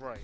Right.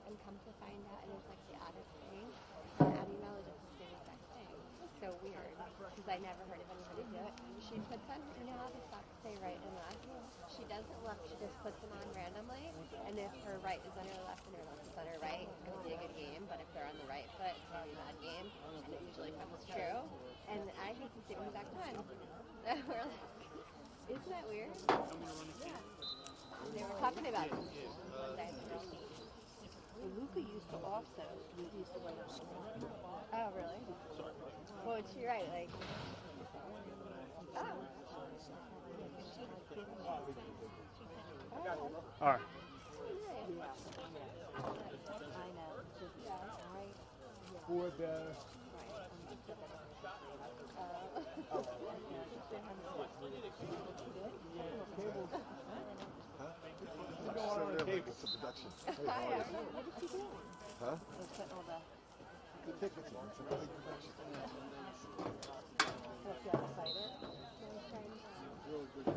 And come to find out, and it's like the oddest thing. How do you know it's the same exact thing? So weird, because I never heard of anybody do it. She puts on, you know how the socks say right and left? She doesn't look, she just puts them on randomly, and if her right is on her left and her left is on her right, it's going to be a good game, but if they're on the right foot, it's going to be a bad game, and it usually comes true. And I get the same exact one. We're like, isn't that weird? Yeah. They were talking about some shoes one day. Luca used to also used to wear those. Oh, really? Well, you're right. Like, oh. All right. I know. For the cable for production. What is he doing? Huh? He's putting all the The tickets on for the production. stuff you excited. Really good.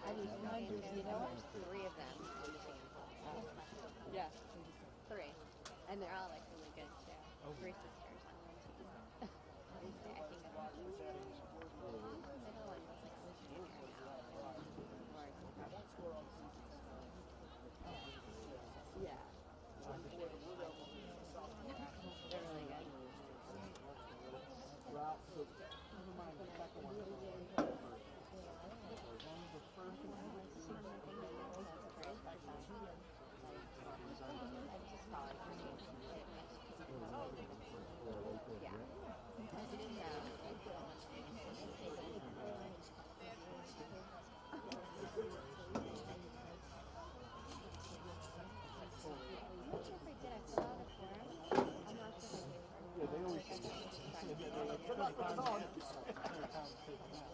I mean, you know, there's 3 of them. Yeah, 3. And they're all like really good too. 3 sisters on one team. I think I'm the middle one was like a junior now.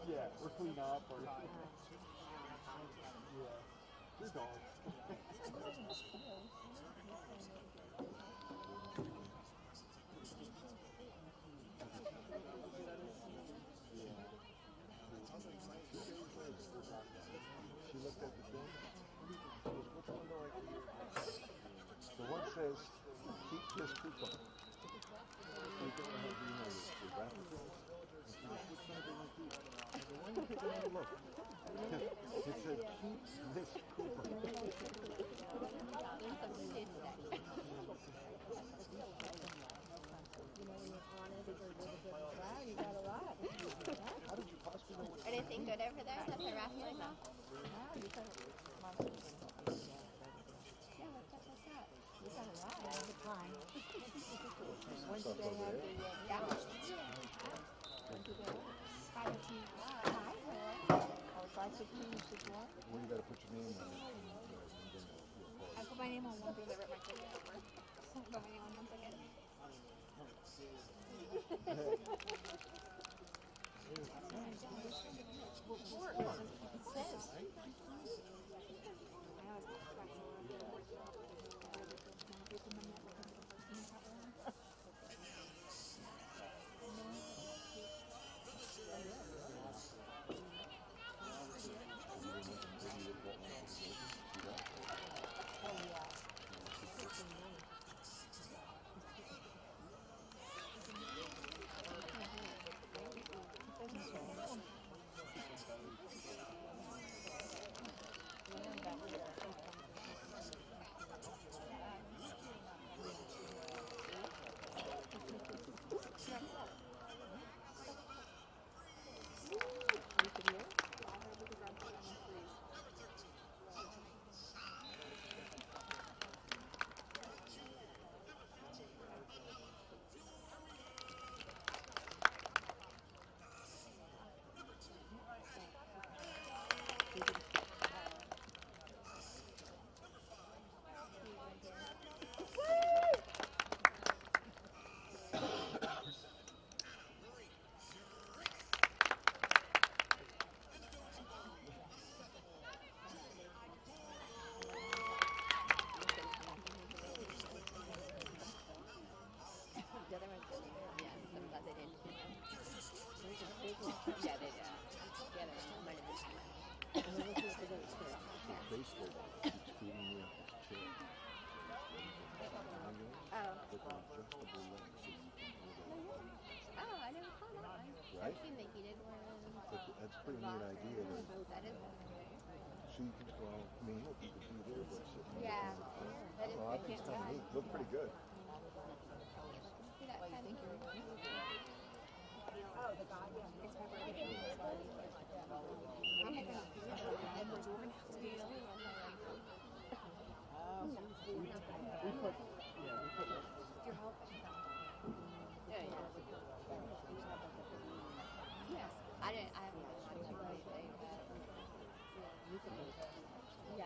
Yeah, or clean up, or yeah, your dog. She looked at the thing. She goes, "Which one do I keep?" The one says, "Keep this coupon." You don't have the graphic. And she goes, "Which one do I keep?" I go, "Why don't you take another look?" It said, "Keep this coupon." How did you possibly know what? Anything good over there that they're raffling off? Yeah, what's up with that? Stuff over there? Well, you got to put your name on it. I put my name on one thing that wrote my ticket over. I put my name on one ticket. Yeah, they do. Yeah, they might have been. Baseball keeps feeding me up this chair. Oh. With an adjustable leg so you can hold it. Oh, I never saw that one. Right? I've seen the heated one. That's a pretty neat idea. That is. So you can, well, I mean, look, you could be there, but sitting Yeah. That is well, I think it's kind of neat. Look pretty good. See that kind of I didn't. I haven't watched anything. Yeah.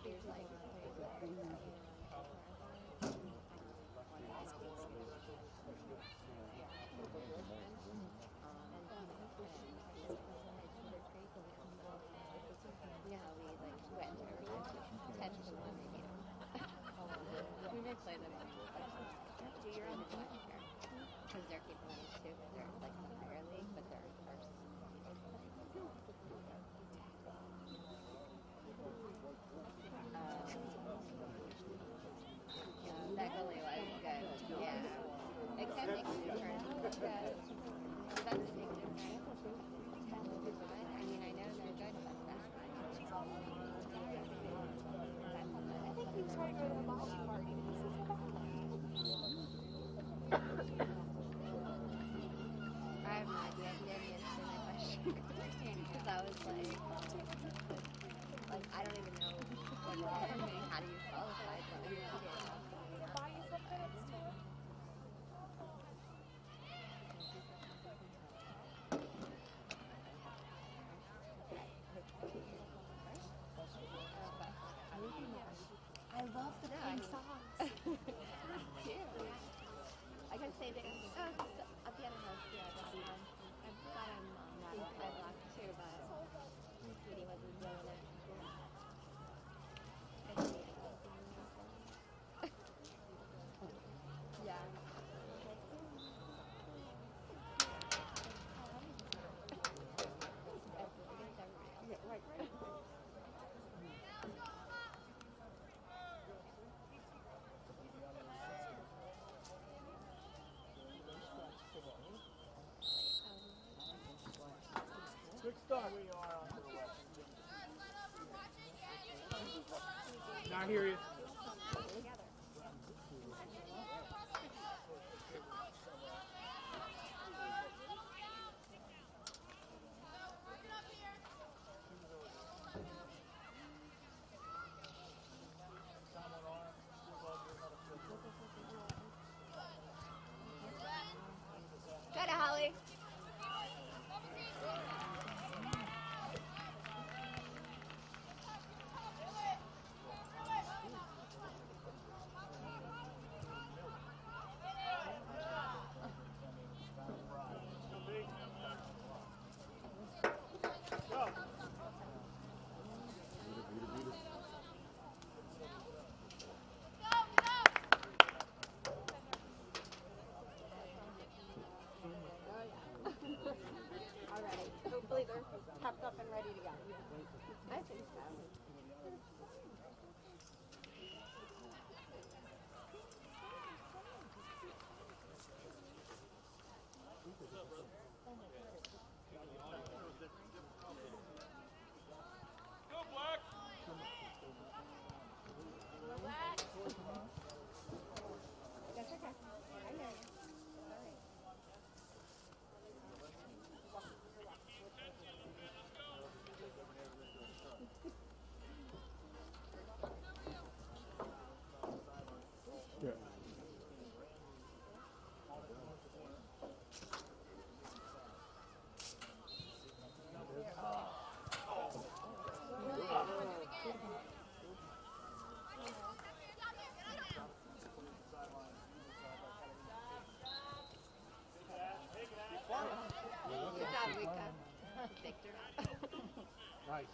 There's like. Yeah, we like went to intentionally. We may play them on you're on the black here. Because they're keeping them too, because they're like in the higher league, but they're first. That goalie was good. Yeah. Except they can return. That's a big difference. I mean, I know they're good, but that's fine. I think he was trying to go to the ball party. I have no idea. He didn't answer my question. Because I was like, I don't even know how do you qualify, but I mean, Buy you something at the store? I love the pink songs. Cute. I can say that at the end of house, yeah, that's even. I'm glad I'm not I blocked too, but Katie wasn't doing it. Yeah. Right. Quick start. Now hear you. Good, Holly. Already. Hopefully they're kept up and ready to go. I think so. That's okay. I know you. Yeah. Good job, Rika. Victor. Nice.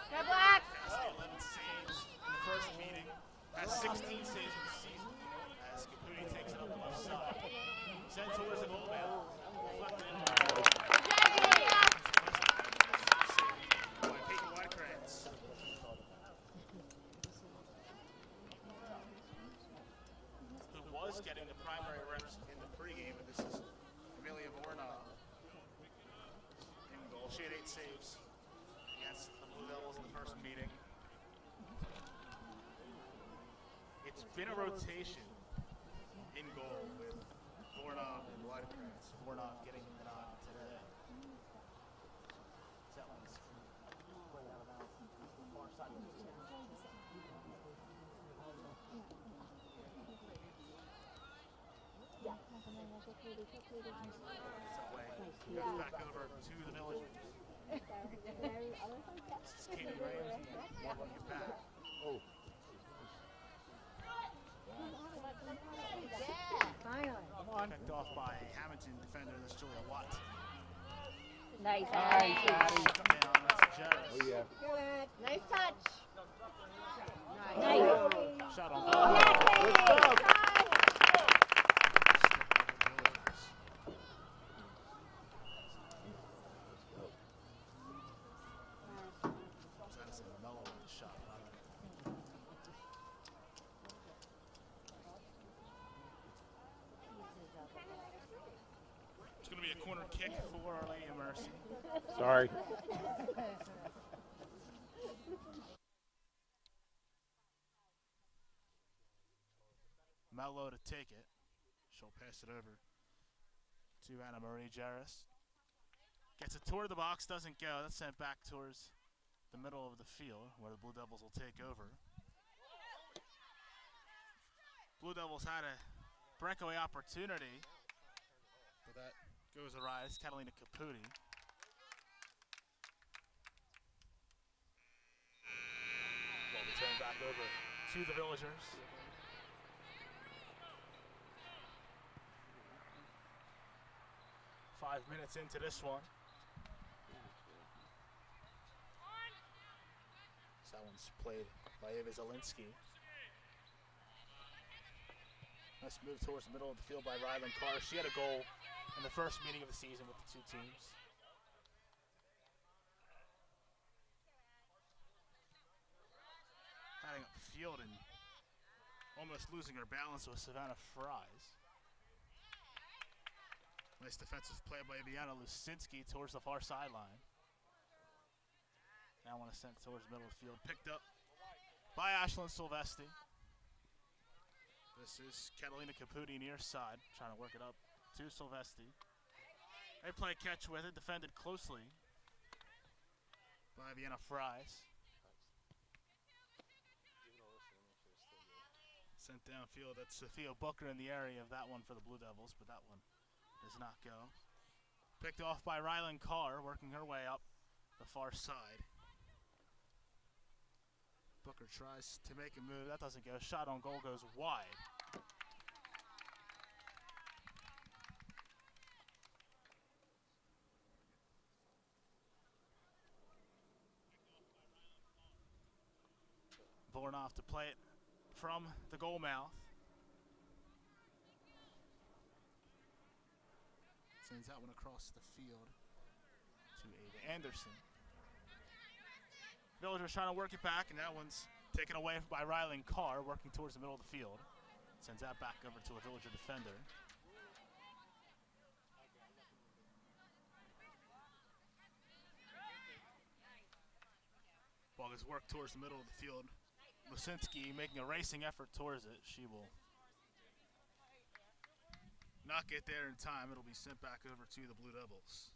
Go Black! 11 saves in the first meeting, has 16 saves in the season, as Caputi takes it up the left side. Sent towards the goal man. Deflected into the goal. By Peyton Whitekrantz. Who was getting the primary reps in the pregame, and this is Amelia Vorna in goal. She had 8 saves against the Blue Devils in the first meeting. It's been a rotation in goal with Vorna and Whitekrantz. Vorna getting it on today. That one's way out of bounds. Far side of the field. Goes back over to the village. This is Katie Ramsey walking it back. Oh. Picked off by Hammonton defender, that's Julia Watt. Nice. Down, that's Jones. Oh yeah. Good. Nice touch. Nice. Shot on Good goal. stuff. That's a mellow shot. It's going to be a corner kick for Our Lady of Mercy. Sorry. Mello to take it. She'll pass it over to Anna Marie Jarris. Gets it toward the box, doesn't go. That's sent back towards the middle of the field where the Blue Devils will take over. Blue Devils had a breakaway opportunity, but that goes awry. It's Catalina Caputi. Ball returned back over to the Villagers. Five minutes into this one. So that one's played by Eva Zielinski. Nice move towards the middle of the field by Rylan Carr. She had a goal in the first meeting of the season with the two teams. Heading up the field and almost losing her balance with Savannah Fries. Nice defensive play by Viana Lusinski towards the far sideline. Now one is sent towards the middle of the field. Picked up by Ashlyn Silvesti. This is Catalina Caputi near side, trying to work it up to Silvesti. They play catch with it, defended closely by Vienna Fries. Sent downfield, that's Sophia Booker in the area of that one for the Blue Devils, but that one does not go. Picked off by Rylan Carr, working her way up the far side. Booker tries to make a move, that doesn't go. Shot on goal goes wide. Vornoff to play it from the goal mouth. Sends that one across the field to Ava Anderson. Villagers trying to work it back, and that one's taken away by Rylan Carr, working towards the middle of the field. Sends that back over to a Villager defender. Ball is worked towards the middle of the field. Lusinski making a racing effort towards it. She will not get there in time. It'll be sent back over to the Blue Devils.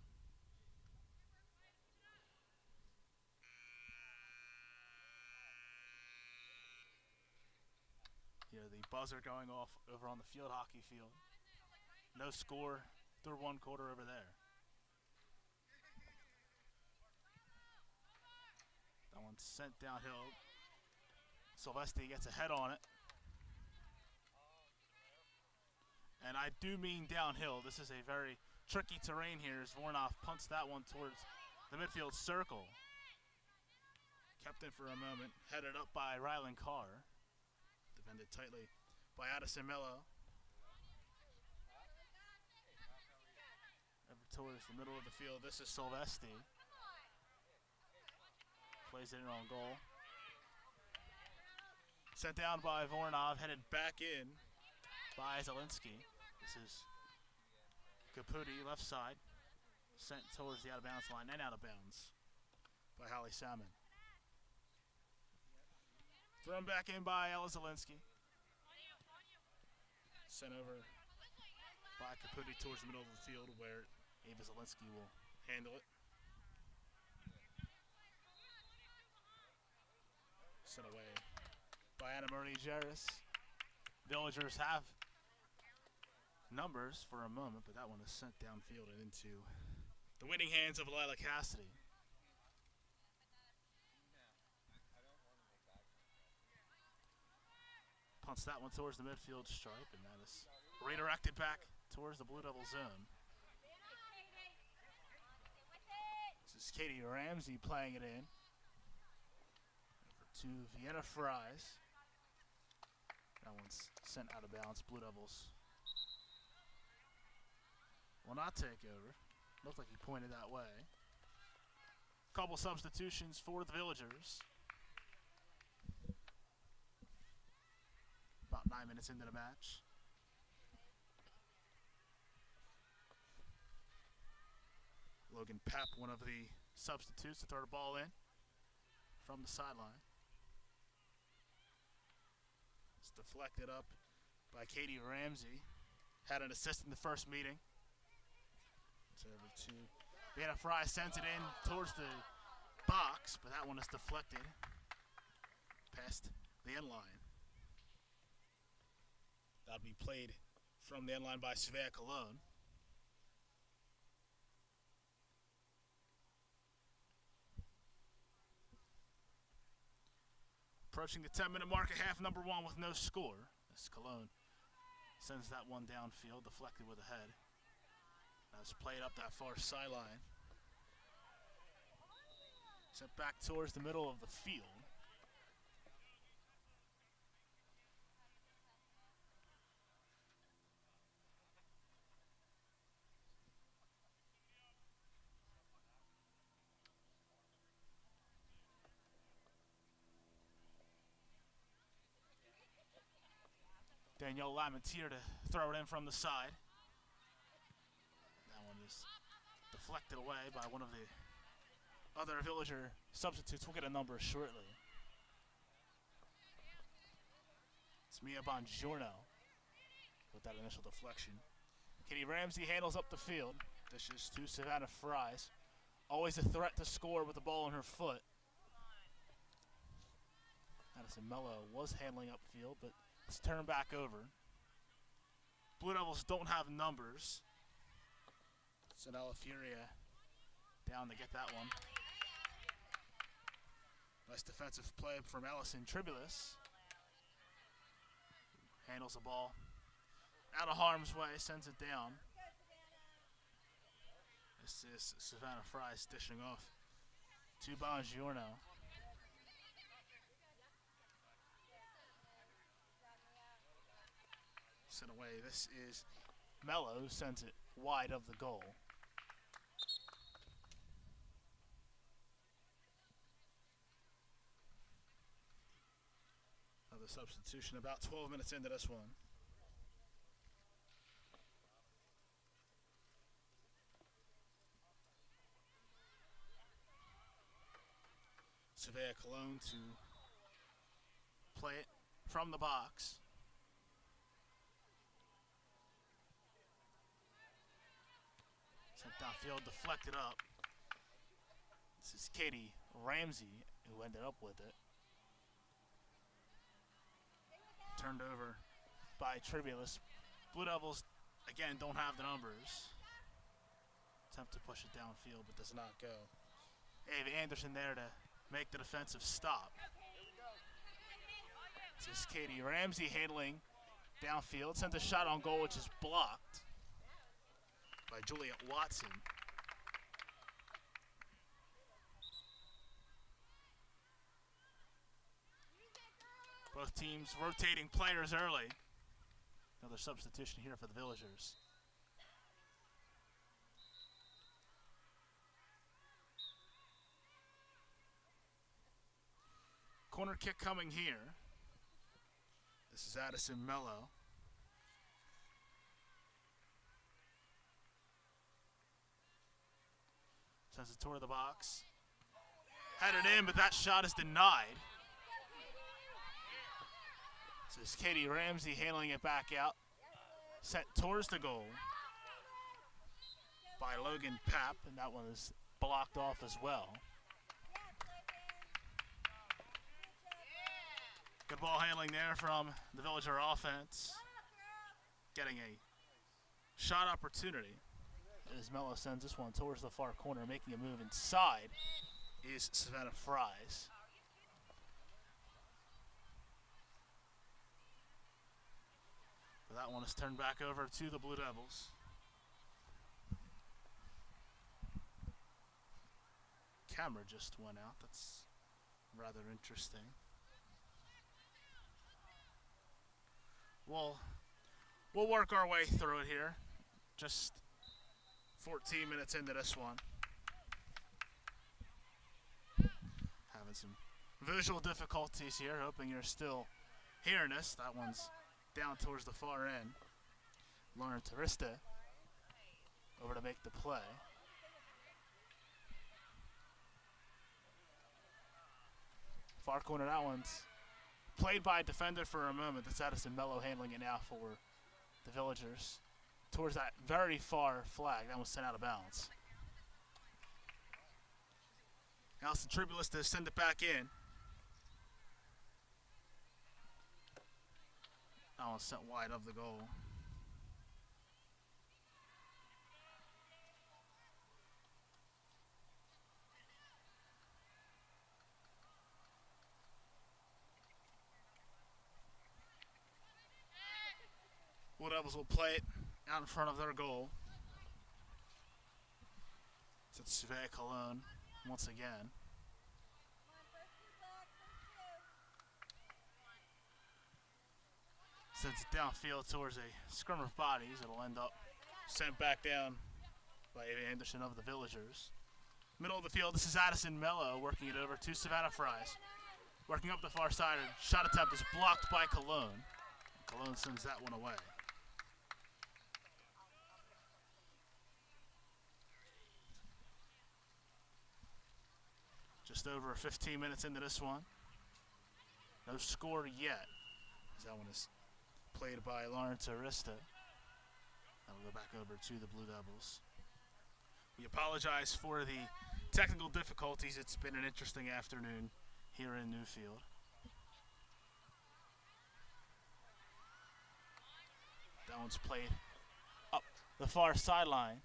Here the buzzer going off over on the field hockey field. No score through one quarter over there. That one's sent downhill. Silvesti gets a head on it. And I do mean downhill. This is a very tricky terrain here as Vornoff punts that one towards the midfield circle. Kept in for a moment. Headed up by Rylan Carr. Defended tightly by Addison Mello. Over towards the middle of the field. This is Silvesti. Plays it in on goal. Sent down by Vornov, headed back in by Zielinski. This is Caputi, left side. Sent towards the out of bounds line and out of bounds by Holly Salmon. Thrown back in by Ella Zielinski. Sent over by Caputi towards the middle of the field where Ava Zielinski will handle it. Sent away by Anna Marie Jarris. Villagers have numbers for a moment, but that one is sent downfield and into the winning hands of Lila Cassidy. Punts that one towards the midfield stripe, and that is redirected back towards the Blue Devil zone. This is Katie Ramsey playing it in. Over to Vienna Fries. That one's sent out of bounds. Blue Devils will not take over. Looked like he pointed that way. Couple substitutions for the Villagers. About 9 minutes into the match. Logan Pepp, one of the substitutes, to throw the ball in from the sideline. It's deflected up by Katie Ramsey. Had an assist in the first meeting. It's over to Vanna Fry, sends it in towards the box, but that one is deflected past the end line. That'll be played from the end line by Svea Cologne. Approaching the 10-minute mark at half number one with no score. As Cologne sends that one downfield, deflected with a head. That's played up that far sideline. Sent back towards the middle of the field. Danielle Lamentier to throw it in from the side. That one is deflected away by one of the other Villager substitutes. We'll get a number shortly. It's Mia Bongiorno with that initial deflection. Katie Ramsey handles up the field. Dishes to Savannah Fries. Always a threat to score with the ball in her foot. Addison Mello was handling upfield, but it's turned back over. Blue Devils don't have numbers. Sonella Furia down to get that one. Nice defensive play from Allison Tribulus. Handles the ball out of harm's way, sends it down. This is Savannah Fries dishing off to Bongiorno. Sent away. This is Mello, who sends it wide of the goal. Another substitution about 12 minutes into this one. Svea Cologne to play it from the box. Sent downfield, deflected up. This is Katie Ramsey who ended up with it. Turned over by Tribulus. Blue Devils, again, don't have the numbers. Attempt to push it downfield, but does not go. Ava Anderson there to make the defensive stop. This is Katie Ramsey handling downfield. Sends a shot on goal, which is blocked by Juliet Watson. Both teams rotating players early. Another substitution here for the Villagers. Corner kick coming here. This is Addison Mello. Sends it toward the box. Headed in, but that shot is denied. This is Katie Ramsey handling it back out. Sent towards the goal by Logan Papp, and that one is blocked off as well. Good ball handling there from the Villager offense. Getting a shot opportunity. As Mello sends this one towards the far corner, making a move inside is Savannah Fries. But that one is turned back over to the Blue Devils. Camera just went out. That's rather interesting. We'll work our way through it here. Just 14 minutes into this one. Having some visual difficulties here. Hoping you're still hearing us. That one's down towards the far end. Lauren Turista over to make the play. Far corner, that one's Played by a defender for a moment. That's Addison Mello handling it now for the Villagers. Towards that very far flag. That was sent out of bounds. Allison Tribulus to send it back in. That one sent wide of the goal. Blue Devils will play it out in front of their goal. It's Svea Cologne once again. Sends it downfield towards a scrum of bodies. It'll end up sent back down by Ava Anderson of the Villagers. Middle of the field, this is Addison Mello working it over to Savannah Fries. Working up the far side, and shot attempt is blocked by Cologne. Cologne sends that one away. Just over 15 minutes into this one. No score yet. That one is played by Lawrence Arista. That'll go back over to the Blue Devils. We apologize for the technical difficulties. It's been an interesting afternoon here in Newfield. That one's played up the far sideline.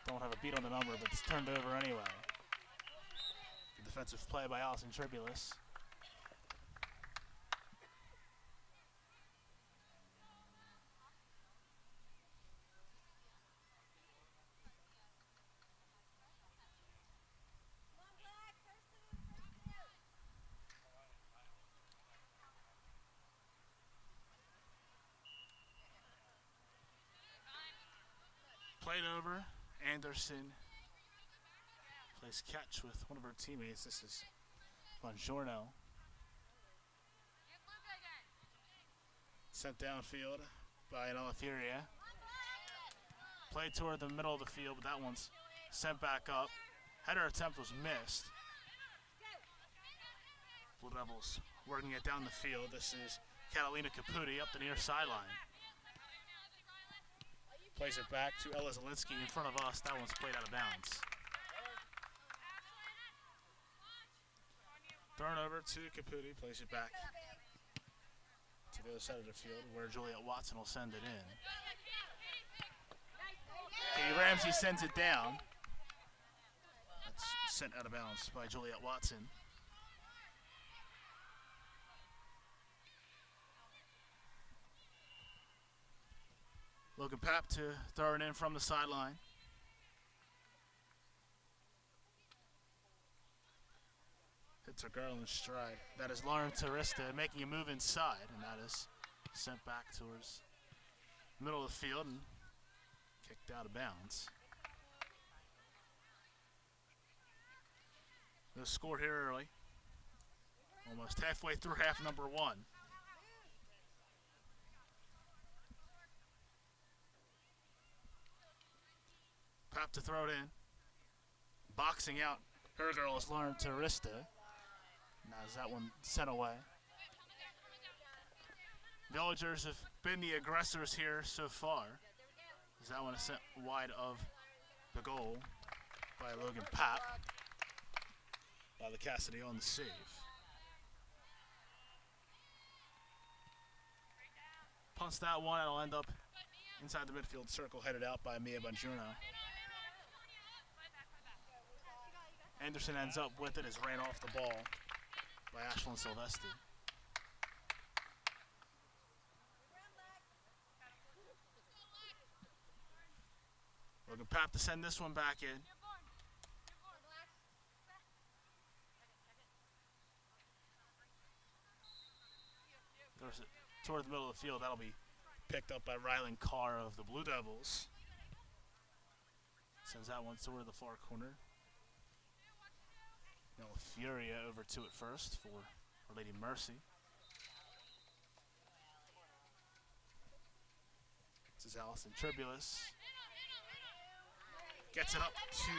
Don't have a beat on the number, but it's turned over anyway. Good defensive play by Allison Tribulus. Played over. Anderson plays catch with one of her teammates. This is Bongiorno. Sent downfield by Alatheria. Played toward the middle of the field, but that one's sent back up. Header attempt was missed. Blue Devils working it down the field. This is Catalina Caputi up the near sideline. Plays it back to Ella Zielinski in front of us. That one's played out of bounds. Thrown over to Caputi. Plays it back to the other side of the field where Juliet Watson will send it in. Katie Ramsey sends it down. That's sent out of bounds by Juliet Watson. Logan Papp to throw it in from the sideline. Hits her girl in stride. That is Lauren Terista making a move inside, and that is sent back towards the middle of the field and kicked out of bounds. No score here early. Almost halfway through half number one. Pap to throw it in. Boxing out her girl is Lauren Terista. Now is that one sent away. Villagers have been the aggressors here so far. As that one is sent wide of the goal by Logan Pap. By the Cassidy on the save. Punts that one, it'll end up inside the midfield circle, headed out by Mia Bongiorno. Anderson ends up with it, as ran off the ball by Ashlyn Sylvester. Logan Pap to send this one back in. Throws it toward the middle of the field. That'll be picked up by Rylan Carr of the Blue Devils. Sends that one toward the far corner. Now Furia over to it first for Our Lady Mercy. This is Allison Tribulus. Gets it up to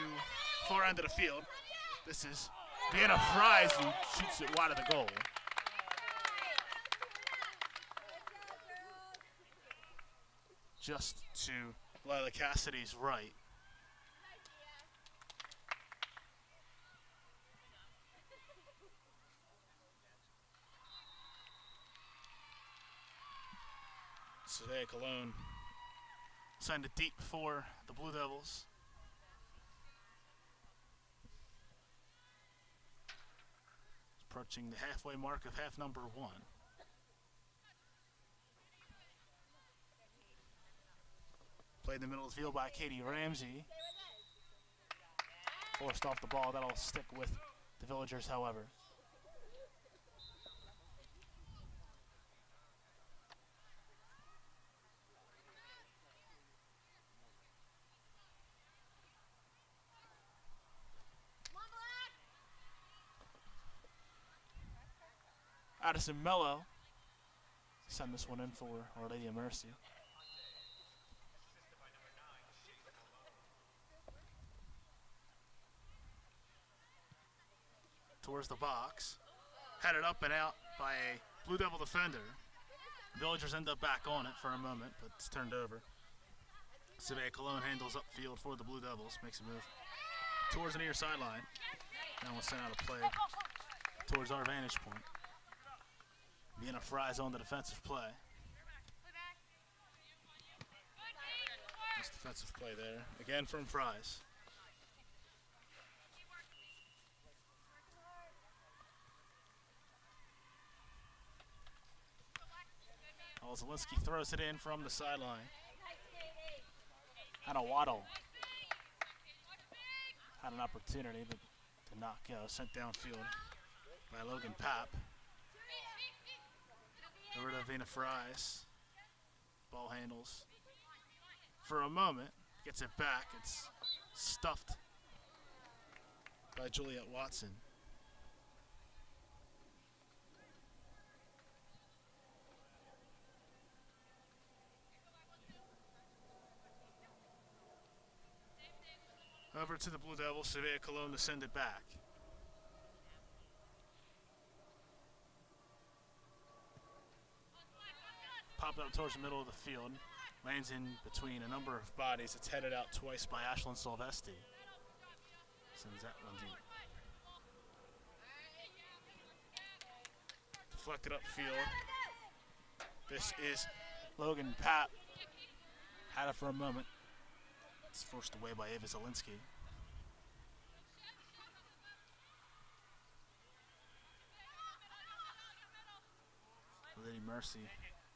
far end of the field. This is Vienna Fries who shoots it wide of the goal. just to Lila Cassidy's right. Today, Cologne send it deep for the Blue Devils. Approaching the halfway mark of half number 1. Played in the middle of the field by Katie Ramsey. Forced off the ball. That'll stick with the Villagers, however. Addison Mello send this one in for Our Lady of Mercy. Towards the box. Headed up and out by a Blue Devil defender. Villagers end up back on it for a moment, but it's turned over. Savea Cologne handles upfield for the Blue Devils. Makes a move towards the near sideline. Now we'll send out a play towards our vantage point. Vienna Fries on the defensive play. Nice defensive play there. Again from Fries. Zielinski throws it in from the sideline. Had a waddle. Had an opportunity, but did not go. Sent downfield by Logan Papp. Over to Vienna Fries. Ball handles for a moment. Gets it back. It's stuffed by Juliet Watson. Over to the Blue Devils, Savea Cologne to send it back. Popped up towards the middle of the field. Lands in between a number of bodies. It's headed out twice by Ashlyn Silvesti. Sends that one deep. Deflected upfield. This is Logan Papp. Had it for a moment. It's forced away by Ava Zielinski. Lady Mercy.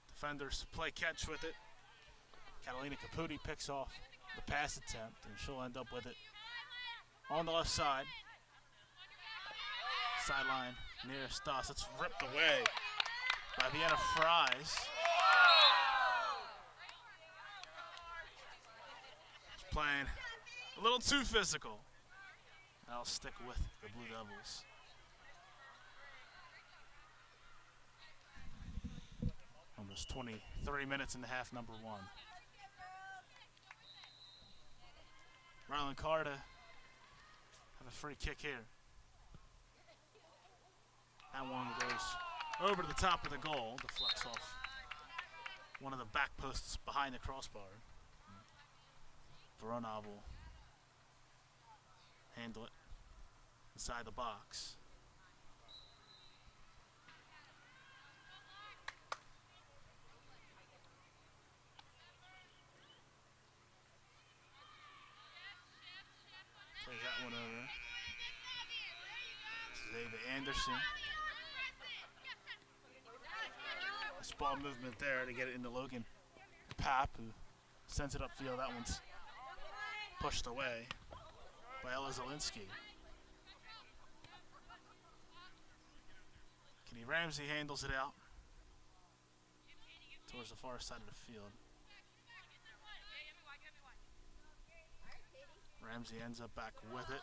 Defenders play catch with it. Catalina Caputi picks off the pass attempt, and she'll end up with it on the left side. Sideline near Stas. It's ripped away by Vienna Fries. Playing a little too physical. That'll stick with the Blue Devils. Almost 23 minutes in the half, number 1. Rylan Carter have a free kick here. That one goes over to the top of the goal, deflects off one of the back posts behind the crossbar. Voronov will handle it inside the box. Play that one over. This is Ava Anderson. Nice ball movement there to get it into Logan Papp, who sends it upfield. That one's pushed away by Ella Zielinski. Kitty Ramsey handles it out towards the far side of the field. Ramsey ends up back with it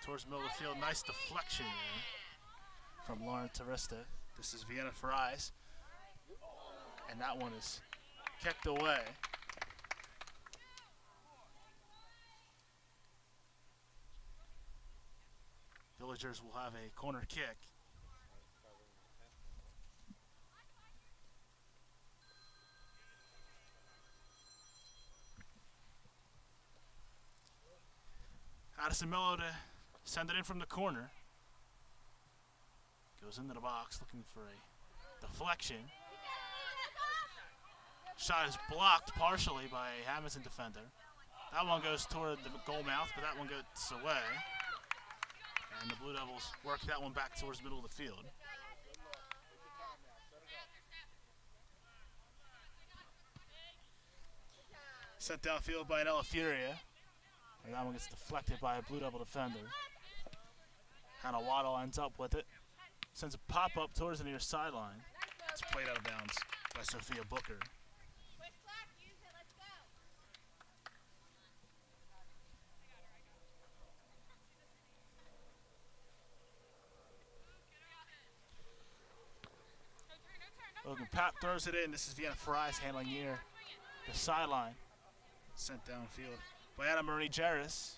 towards the middle of the field. Nice deflection there from Lauren Teresta. This is Vienna Fries, and that one is kicked away. Villagers will have a corner kick. Addison Mello to send it in from the corner. Goes into the box looking for a deflection. Shot is blocked partially by a Hammonton defender. That one goes toward the goal mouth, but that one gets away. And the Blue Devils work that one back towards the middle of the field. Sent downfield by Anella Furia. And that one gets deflected by a Blue Devil defender. Hannah Waddle ends up with it. Sends a pop-up towards the near sideline. It's played out of bounds by Sophia Booker. Logan Papp throws it in. This is Vienna Fries handling near the sideline. Sent downfield by Anna Marie Jarris.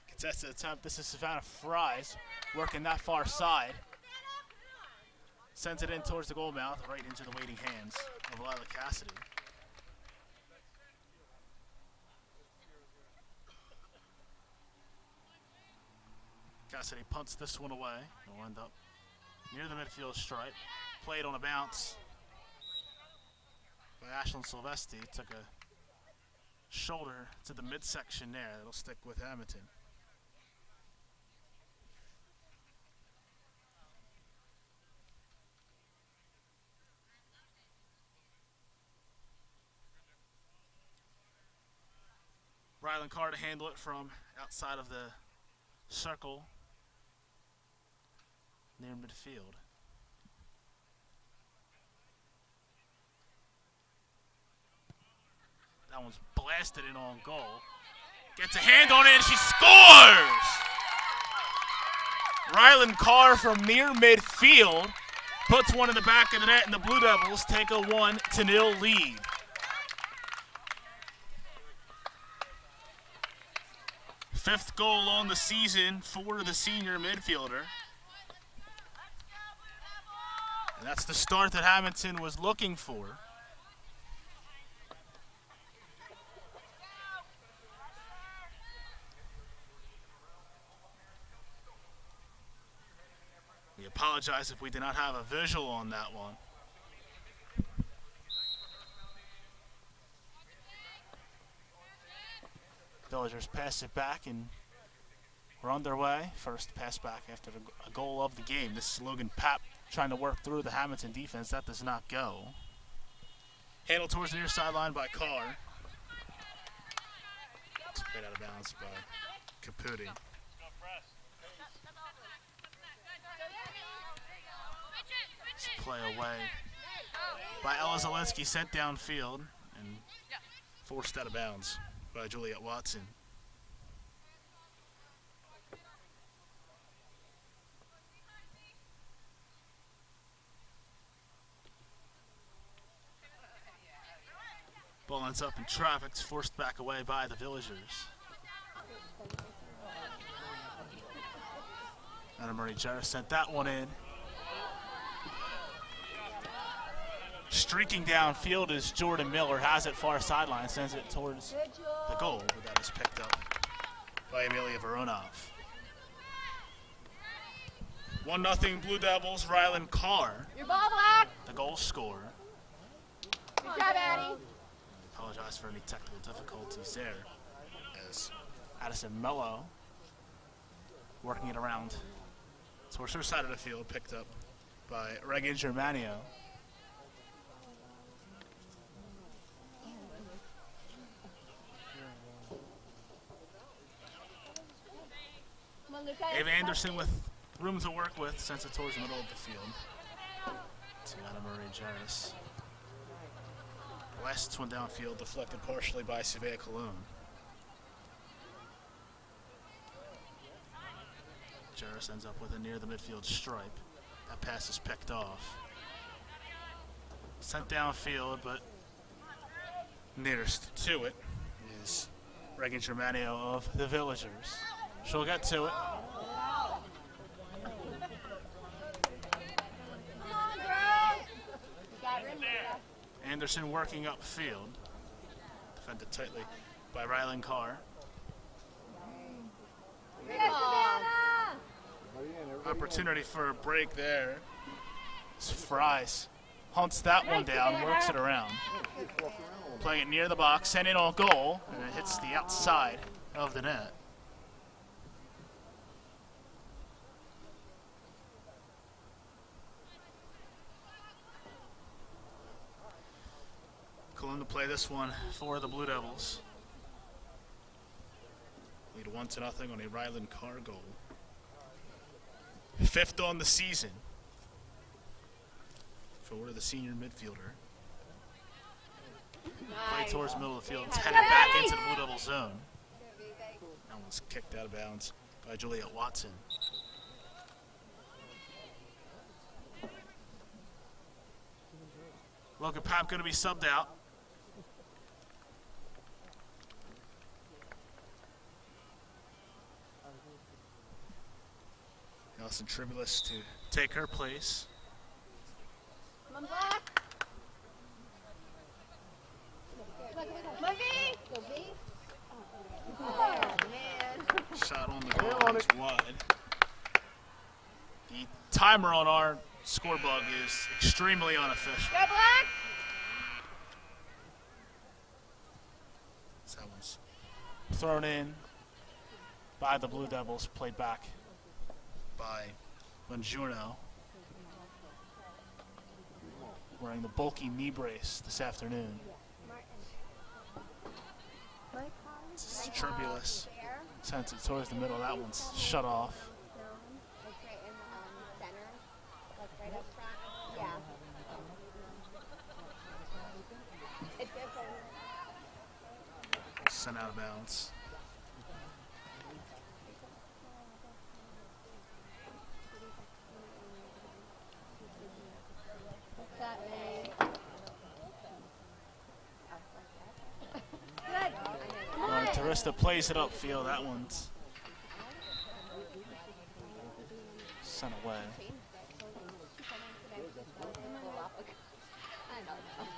Contested attempt. This is Savannah Fries working that far side. Sends it in towards the goal mouth, right into the waiting hands of Lila Cassidy. Cassidy punts this one away. It'll end up near the midfield stripe. Played on a bounce by Ashlyn Silvesti. Took a shoulder to the midsection there. It'll stick with Hammonton. Rylan Carr to handle it from outside of the circle near midfield. That one's blasted in on goal. Gets a hand on it and she scores! Rylan Carr from near midfield puts one in the back of the net and the Blue Devils take a 1-0 lead. Fifth goal on the season for the senior midfielder. And that's the start that Hammonton was looking for. We apologize if we did not have a visual on that one. Villagers pass it back and we're underway. First pass back after a goal of the game. This is Logan Papp trying to work through the Hammonton defense. That does not go. Handled towards the near sideline by Carr. It's played out of bounds by Caputi. This play away by Ella Zielinski, sent downfield and forced out of bounds by Juliet Watson. Ball ends up in traffic. It's forced back away by the Villagers. Anna Marie Jarrett sent that one in. Streaking downfield is Jordan Miller, has it far sideline, sends it towards the goal, but that is picked up by Amelia Voronov. 1-0 Blue Devils, Rylan Carr, Your ball, Black. the goal scorer. Good job, Addie. Apologize for any technical difficulties there, as Addison Mello working it around towards her side of the field, picked up by Regan Germanio. Ava Anderson with room to work with, sends it towards the middle of the field to Anna Marie Jarris. Last one downfield, deflected partially by Savea Cologne. Jarris ends up with it near the midfield stripe. That pass is picked off. Sent downfield, but nearest to it is Regan Germanio of the Villagers. She'll get to it. Anderson working upfield. Defended tightly by Rylan Carr. Opportunity for a break there. Fries hunts that one down, works it around. Playing it near the box, sending on goal, and it hits the outside of the net. Cologne to play this one for the Blue Devils. Lead 1-0 on a Ryland Carr goal. 5th on the season for the senior midfielder. Play towards the middle of the field. It's headed back into the Blue Devil zone. That one's kicked out of bounds by Juliet Watson. Logan Papp going to be subbed out. Allison Tribulus to take her place. Come on, Black. Go V. Oh, man. Shot on the goal is wide. The timer on our scorebug is extremely unofficial. Go Black. So that one's thrown in by the Blue Devils, played back by Bongiorno, wearing the bulky knee brace this afternoon. This is Tribulus. Sends it towards the middle. That one's shut off. It's right in the center. Like right up front. Yeah. It's good for Sent out of bounds. What's that name? Teresta plays it upfield. That one's sent away.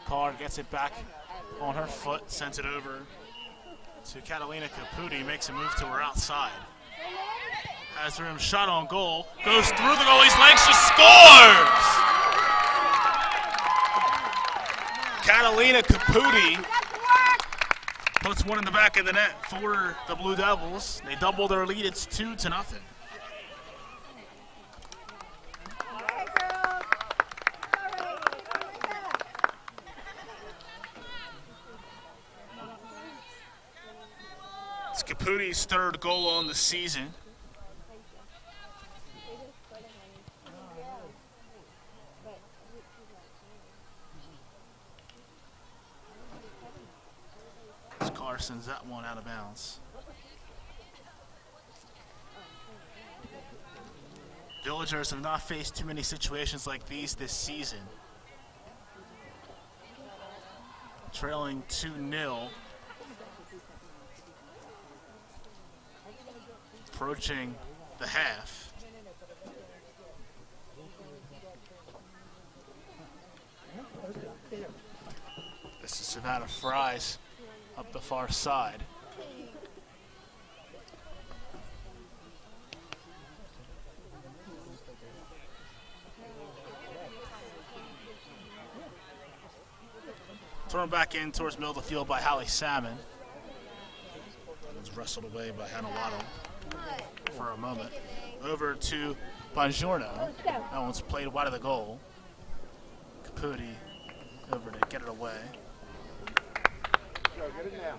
Carr gets it back on her foot, sends it over to Catalina Caputi, makes a move to her outside. Has room, shot on goal, goes through the goalie's legs, she scores! Catalina Caputi puts one in the back of the net for the Blue Devils. They double their lead, it's 2-0. It's Caputi's 3rd goal on the season. Sends that one out of bounds. Villagers have not faced too many situations like these this season. Trailing 2-0. Approaching the half. This is Savannah Fries up the far side. Thrown back in towards middle of the field by Hallie Salmon. It was wrestled away by Hannah Waddle for a moment. Over to Bongiorno. That one's played wide of the goal. Caputi over to get it away. Go, get it now.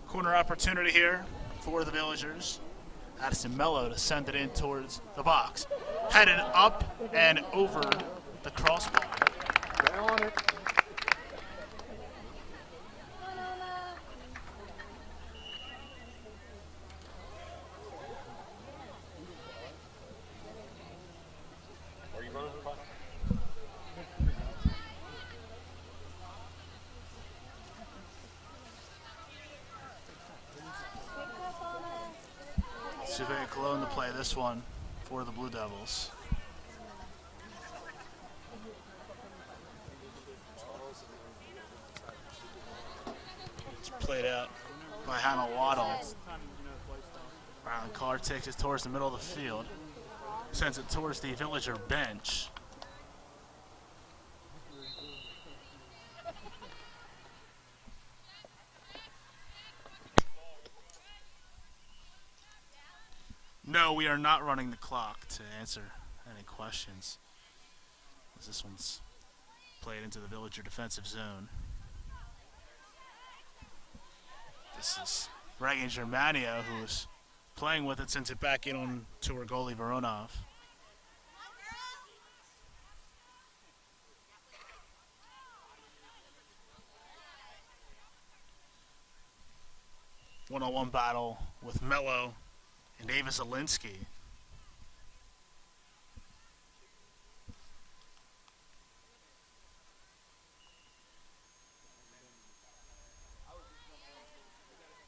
Corner opportunity here for the Villagers. Addison Mello to send it in towards the box. Headed up and over the crossbar. Stay on it. Are you running for Surveyor Cologne to play this one for the Blue Devils. It's played out by Hannah Waddle. Ryland Carr takes it towards the middle of the field. Sends it towards the Villager bench. No, we are not running the clock to answer any questions, as this one's played into the Villager defensive zone. This is Reagan Germania, who's playing with it, sends it back in on to her goalie Voronov. One-on-one battle with Mello and Ava Zielinski.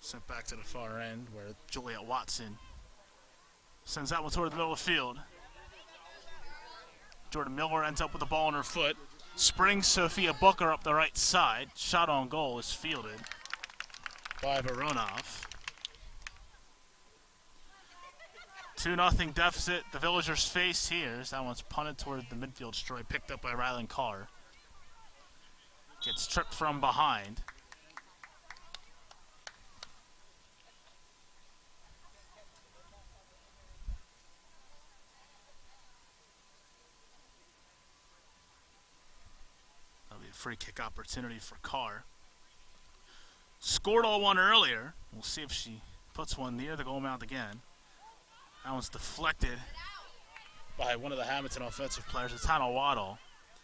Sent back to the far end where Juliet Watson sends that one toward the middle of the field. Jordan Miller ends up with the ball on her foot. Springs Sophia Booker up the right side. Shot on goal is fielded by Voronov. 2-0 deficit. The Villagers face here. That one's punted toward the midfield stripe, picked up by Ryland Carr. Gets tripped from behind. That'll be a free kick opportunity for Carr. Scored all one earlier. We'll see if she puts one near the goal mouth again. That one's deflected by one of the Hammonton offensive players. It's Hannah Waddle.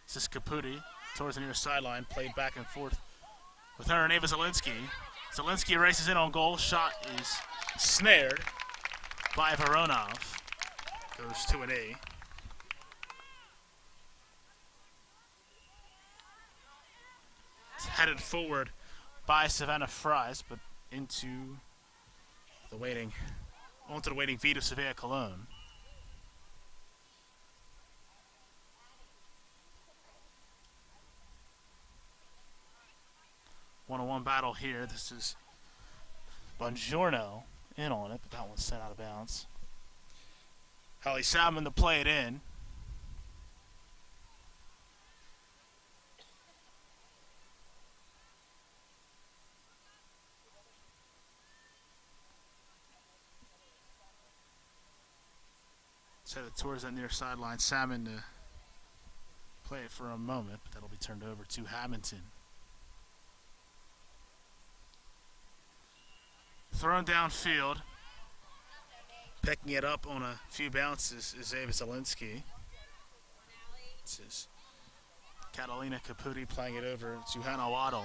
This is Caputi towards the near sideline. Played back and forth with her and Ava Zielinski. Zielinski races in on goal. Shot is snared by Voronov. Goes to an A. It's headed forward by Savannah Fries, but into the waiting, onto the waiting feet of Surveyor Cologne. One-on-one battle here. This is Bongiorno in on it, but that one's sent out of bounds. Holly Salmon to play it in. Set it towards that near sideline. Salmon to play it for a moment, but that'll be turned over to Hammonton. Thrown downfield. Picking it up on a few bounces is Ava Zielinski. This is Catalina Caputi playing it over to Hannah Waddle.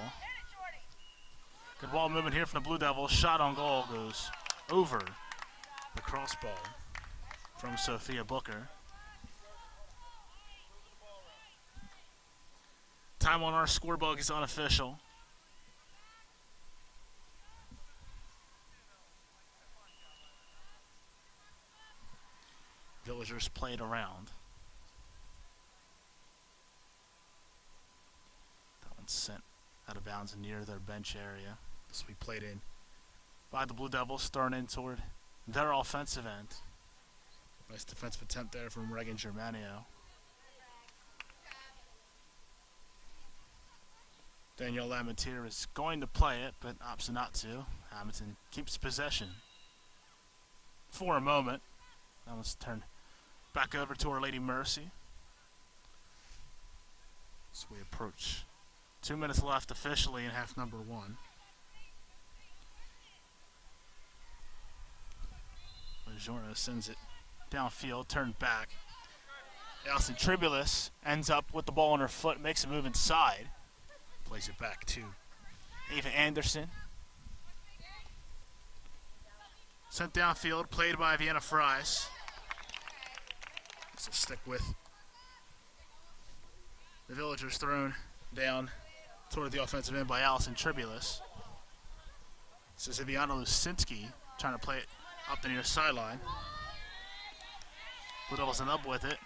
Good ball movement here from the Blue Devils. Shot on goal goes over the crossbar from Sophia Booker. Time on our scorebook is unofficial. Villagers played around. That one's sent out of bounds near their bench area. This will be played in by the Blue Devils, starting in toward their offensive end. Nice defensive attempt there from Reagan Germano. Danielle Lamentier is going to play it, but opts not to. Hammonton keeps possession for a moment. That was turned back over to Our Lady Mercy. So we approach 2 minutes left officially in half number one. Bongiorno sends it downfield, turned back. Allison Tribulus ends up with the ball on her foot, makes a move inside. Plays it back to Ava Anderson. Sent downfield, played by Vienna Fries. So stick with the Villagers, thrown down toward the offensive end by Allison Tribulus. This is Iviana Lusinski trying to play it Up the near sideline. Blue Devils end up with it.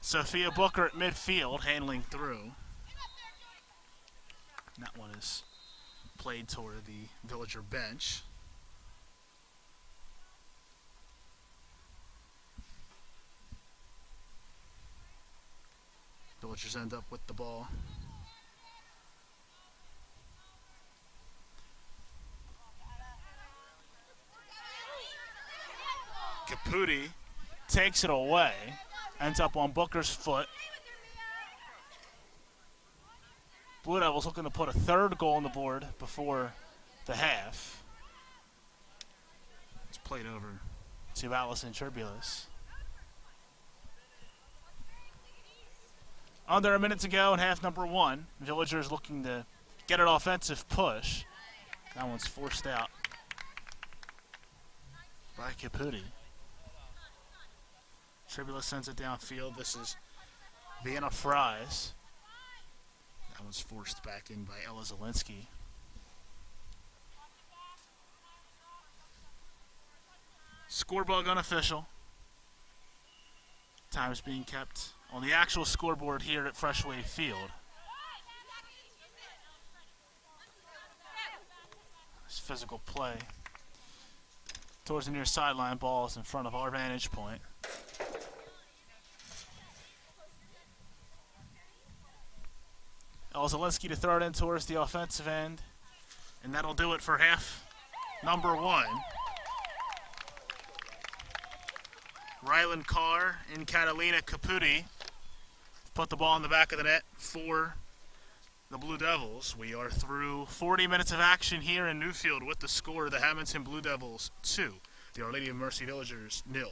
Sophia Booker at midfield, handling through. And that one is played toward the Villager bench. Villagers end up with the ball. Caputi takes it away, ends up on Booker's foot. Blue Devils looking to put a third goal on the board before the half. It's played over to Allison Turbulus. Under a minute to go in half number one. Villagers looking to get an offensive push. That one's forced out by Caputi. Turbulus sends it downfield. This is Vienna Fries. That one's forced back in by Ella Zielinski. Scorebug unofficial. Time is being kept on the actual scoreboard here at Freshway Field. This physical play towards the near sideline. Ball is in front of our vantage point. Zielinski to throw it in towards the offensive end. And that'll do it for half number one. Rylan Carr and Catalina Caputi put the ball in the back of the net for the Blue Devils. We are through 40 minutes of action here in Newfield with the score: the Hammonton Blue Devils 2, the Our Lady of Mercy Villagers 0.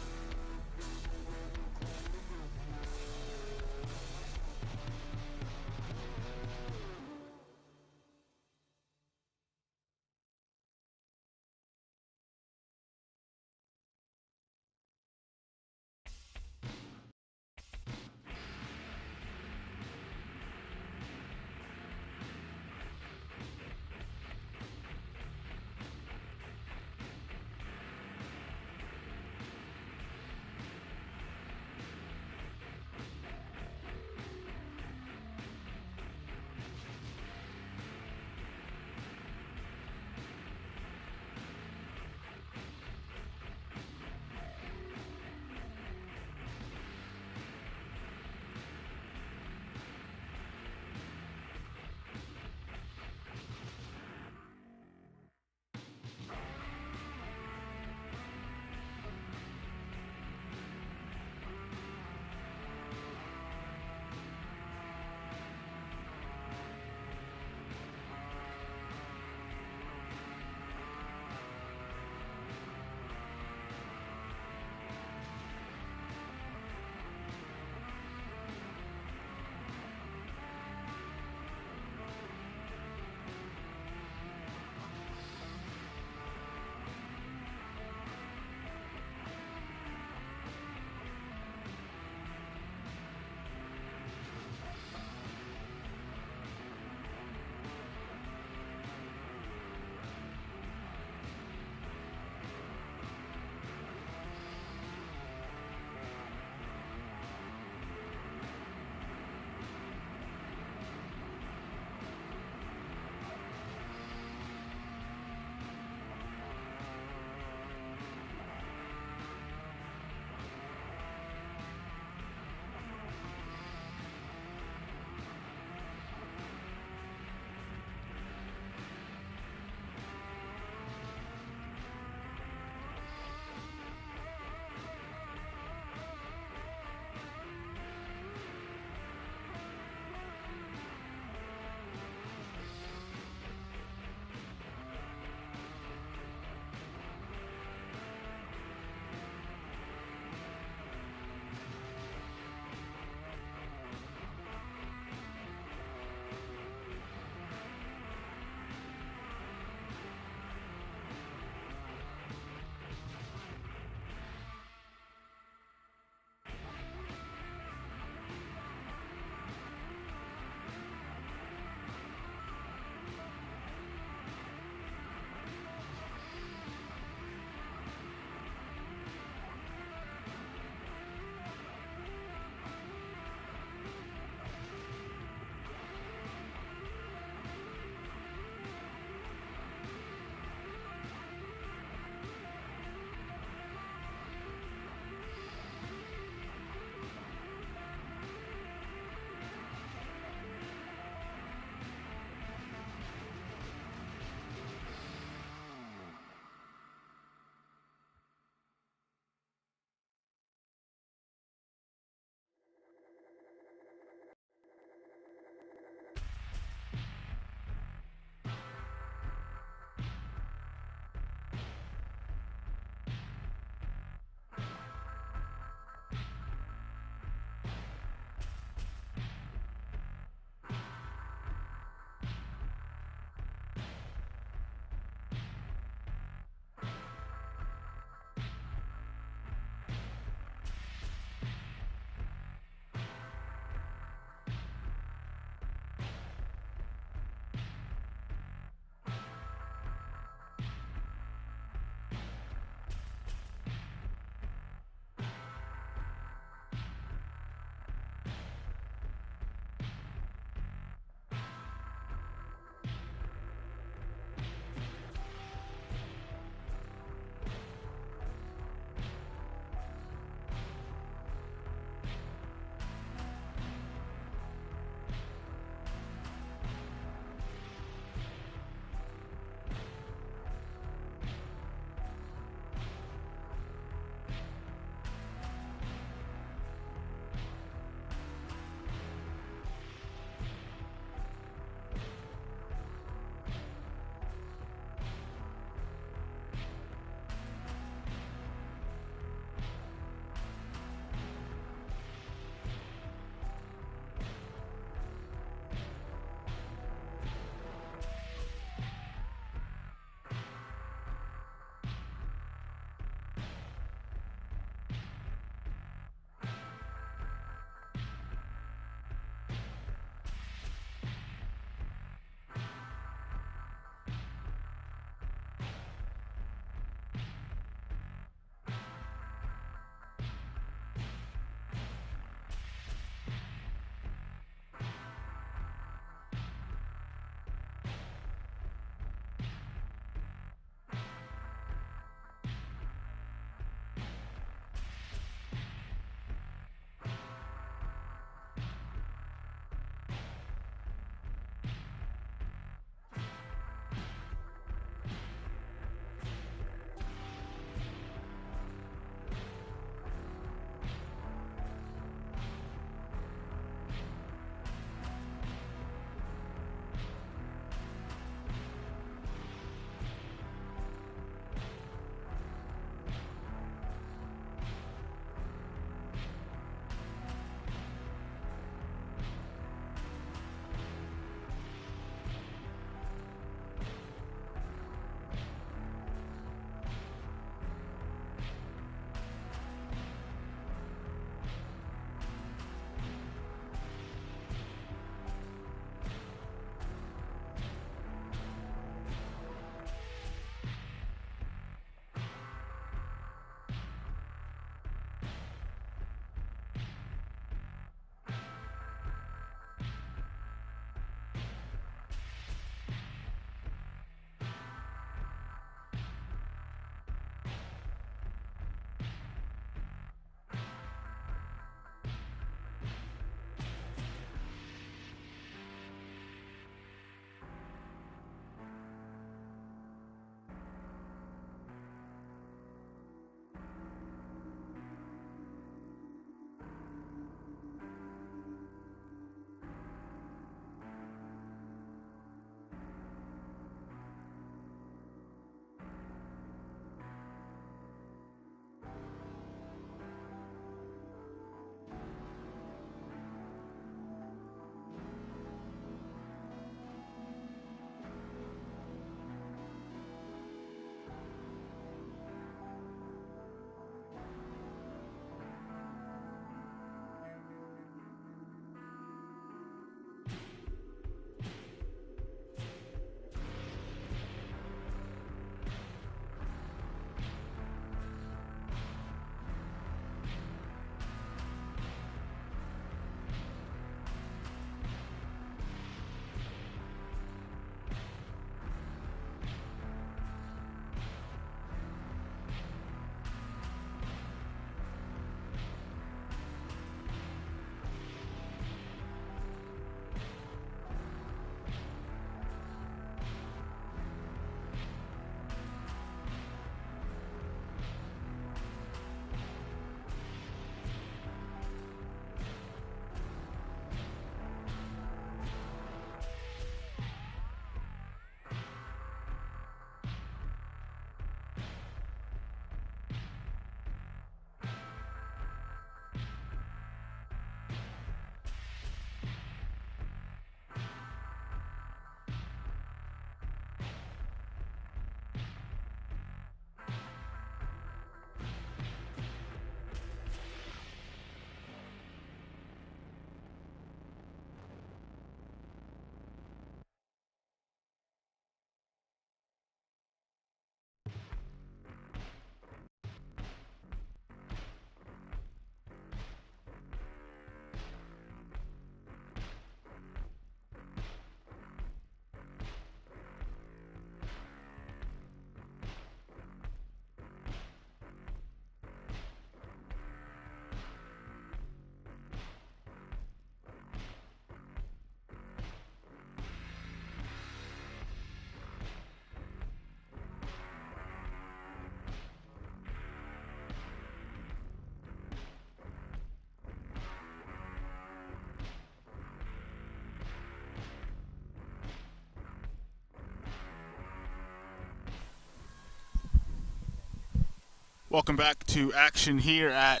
Welcome back to action here at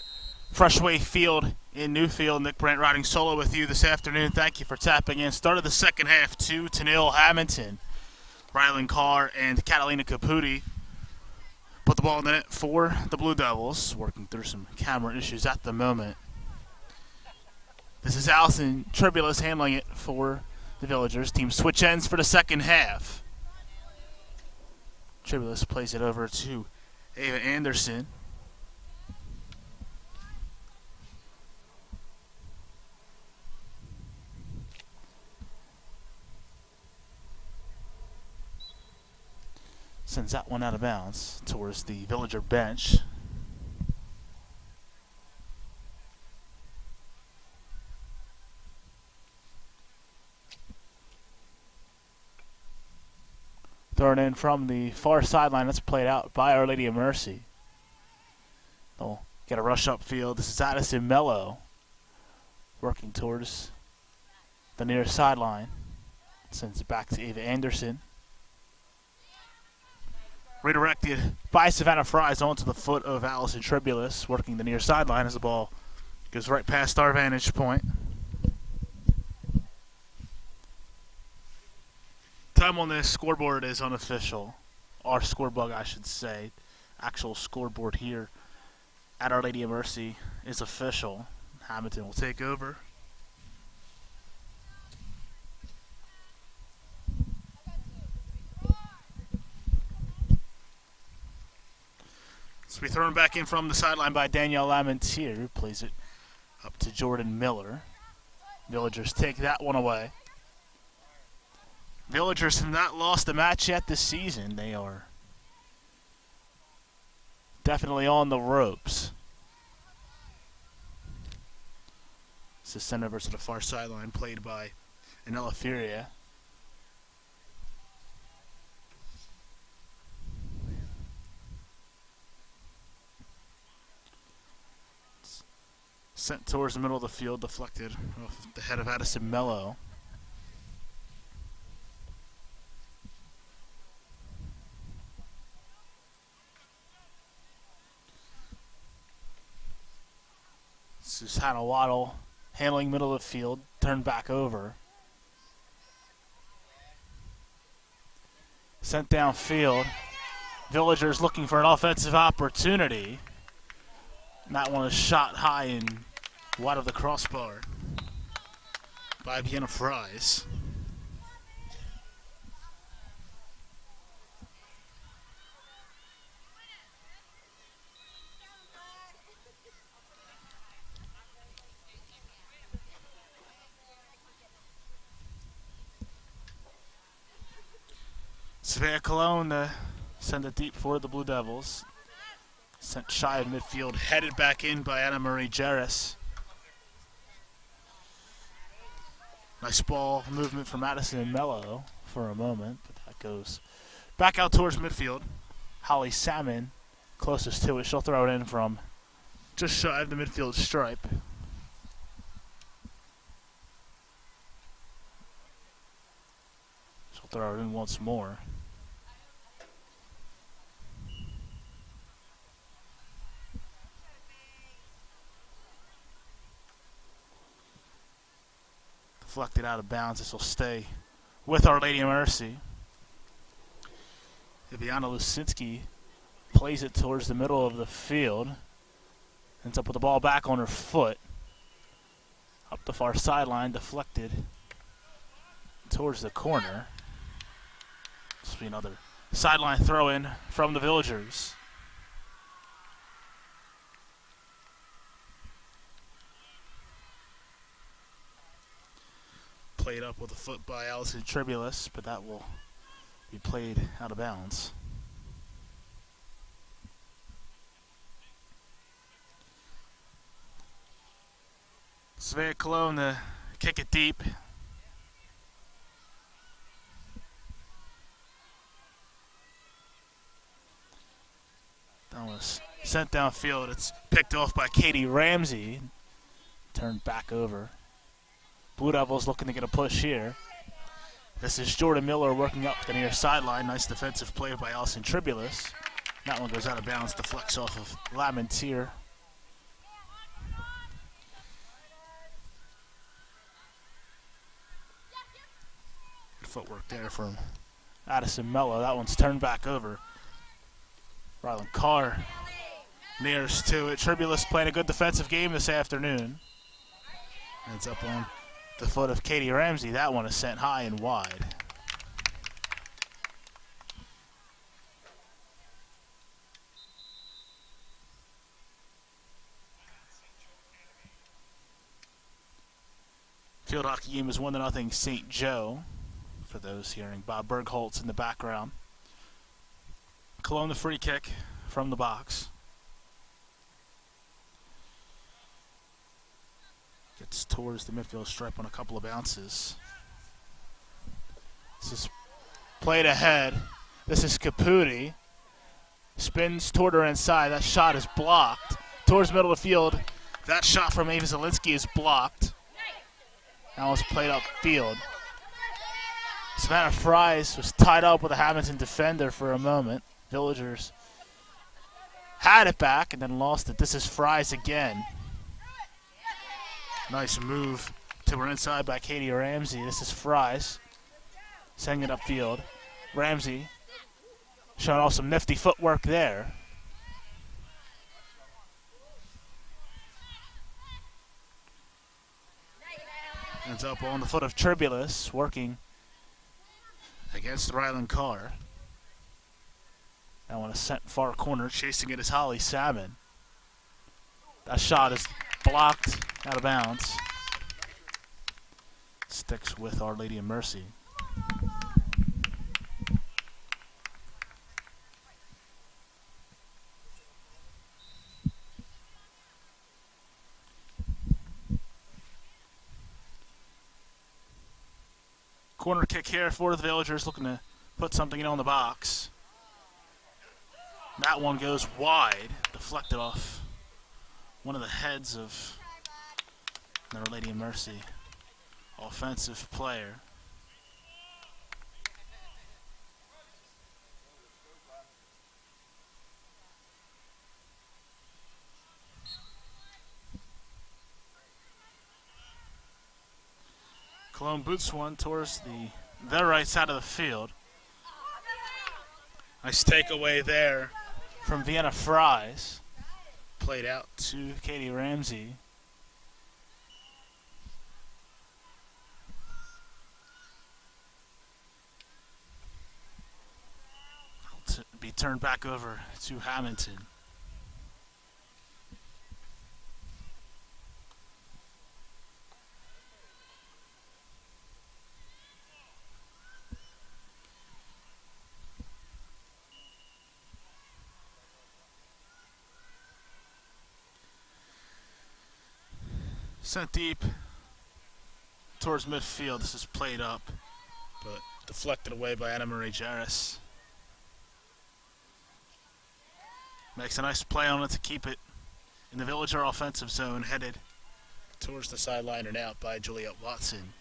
Freshway Field in Newfield. Nick Brandt riding solo with you this afternoon. Thank you for tapping in. Start of the second half, 2-0 Hammonton. Rylan Carr and Catalina Caputi put the ball in the net for the Blue Devils. Working through some camera issues at the moment. This is Allison Tribulus handling it for the Villagers. Team switch ends for the second half. Tribulus plays it over to Ava Anderson. Sends that one out of bounds towards the Villager bench. Thrown in from the far sideline. That's played out by Our Lady of Mercy. They'll get a rush upfield. This is Addison Mello working towards the near sideline. Sends it back to Ava Anderson. Redirected by Savannah Fries onto the foot of Allison Tribulus, working the near sideline as the ball goes right past our vantage point. Time on this scoreboard is unofficial. Our scorebug, I should say. Actual scoreboard here at Our Lady of Mercy is official. Hammonton will take over. So we thrown back in from the sideline by Danielle Lamontier, who plays it up to Jordan Miller. Villagers take that one away. Villagers have not lost a match yet this season. They are definitely on the ropes. This is sent over to the far sideline, played by Anella Furia. Sent towards the middle of the field, deflected off the head of Addison Mello. This is Hannah Waddle handling middle of the field, turned back over. Sent downfield. Villagers looking for an offensive opportunity. And that one is shot high and wide of the crossbar by Vienna Fries. Svea Cologne send it deep for the Blue Devils. Sent shy of midfield, headed back in by Anna Marie Jarris. Nice ball movement from Addison and Mello for a moment, but that goes back out towards midfield. Holly Salmon closest to it. She'll throw it in from just shy of the midfield stripe. She'll throw it in once more. Deflected out of bounds. This will stay with Our Lady of Mercy. Viviana Lusinski plays it towards the middle of the field. Ends up with the ball back on her foot. Up the far sideline, deflected towards the corner. This will be another sideline throw in from the Villagers. Played up with a foot by Allison Tribulus, but that will be played out of bounds. Svea Cologne to kick it deep. That was sent downfield. It's picked off by Katie Ramsey. Turned back over. Blue Devils looking to get a push here. This is Jordan Miller working up the near sideline. Nice defensive play by Allison Tribulus. That one goes out of bounds, deflects off of Lamentier. Good footwork there from Addison Mello. That one's turned back over. Rylan Carr nears to it. Tribulus playing a good defensive game this afternoon. Ends up on the foot of Katie Ramsey. That one is sent high and wide. Field hockey game is 1-0 St. Joe. For those hearing Bob Bergholtz in the background. Cologne the free kick from the box. Gets towards the midfield stripe on a couple of bounces. This is played ahead. This is Caputi. Spins toward her inside. That shot is blocked. Towards middle of the field. That shot from Ava Zielinski is blocked. That was played upfield. Savannah Fries was tied up with a Hammonton defender for a moment. Villagers had it back and then lost it. This is Fries again. Nice move to her inside by Katie Ramsey. This is Fries sending it upfield. Ramsey showing off some nifty footwork there. Ends up on the foot of Tribulus, working against Rylan Carr. That one is sent far corner. Chasing it is Holly Salmon. That shot is blocked out of bounds. Sticks with Our Lady of Mercy. Corner kick here for the Villagers, looking to put something in on the box. That one goes wide, deflected off one of the heads of Our Lady of Mercy. Offensive player. Cologne boots one towards the right side of the field. Nice takeaway there from Vienna Fries. Played out to Katie Ramsey. To be turned back over to Hammonton. Sent deep towards midfield. This is played up, but deflected away by Anna Marie Jarris. Makes a nice play on it to keep it in the Villager offensive zone, headed towards the sideline and out by Juliet Watson.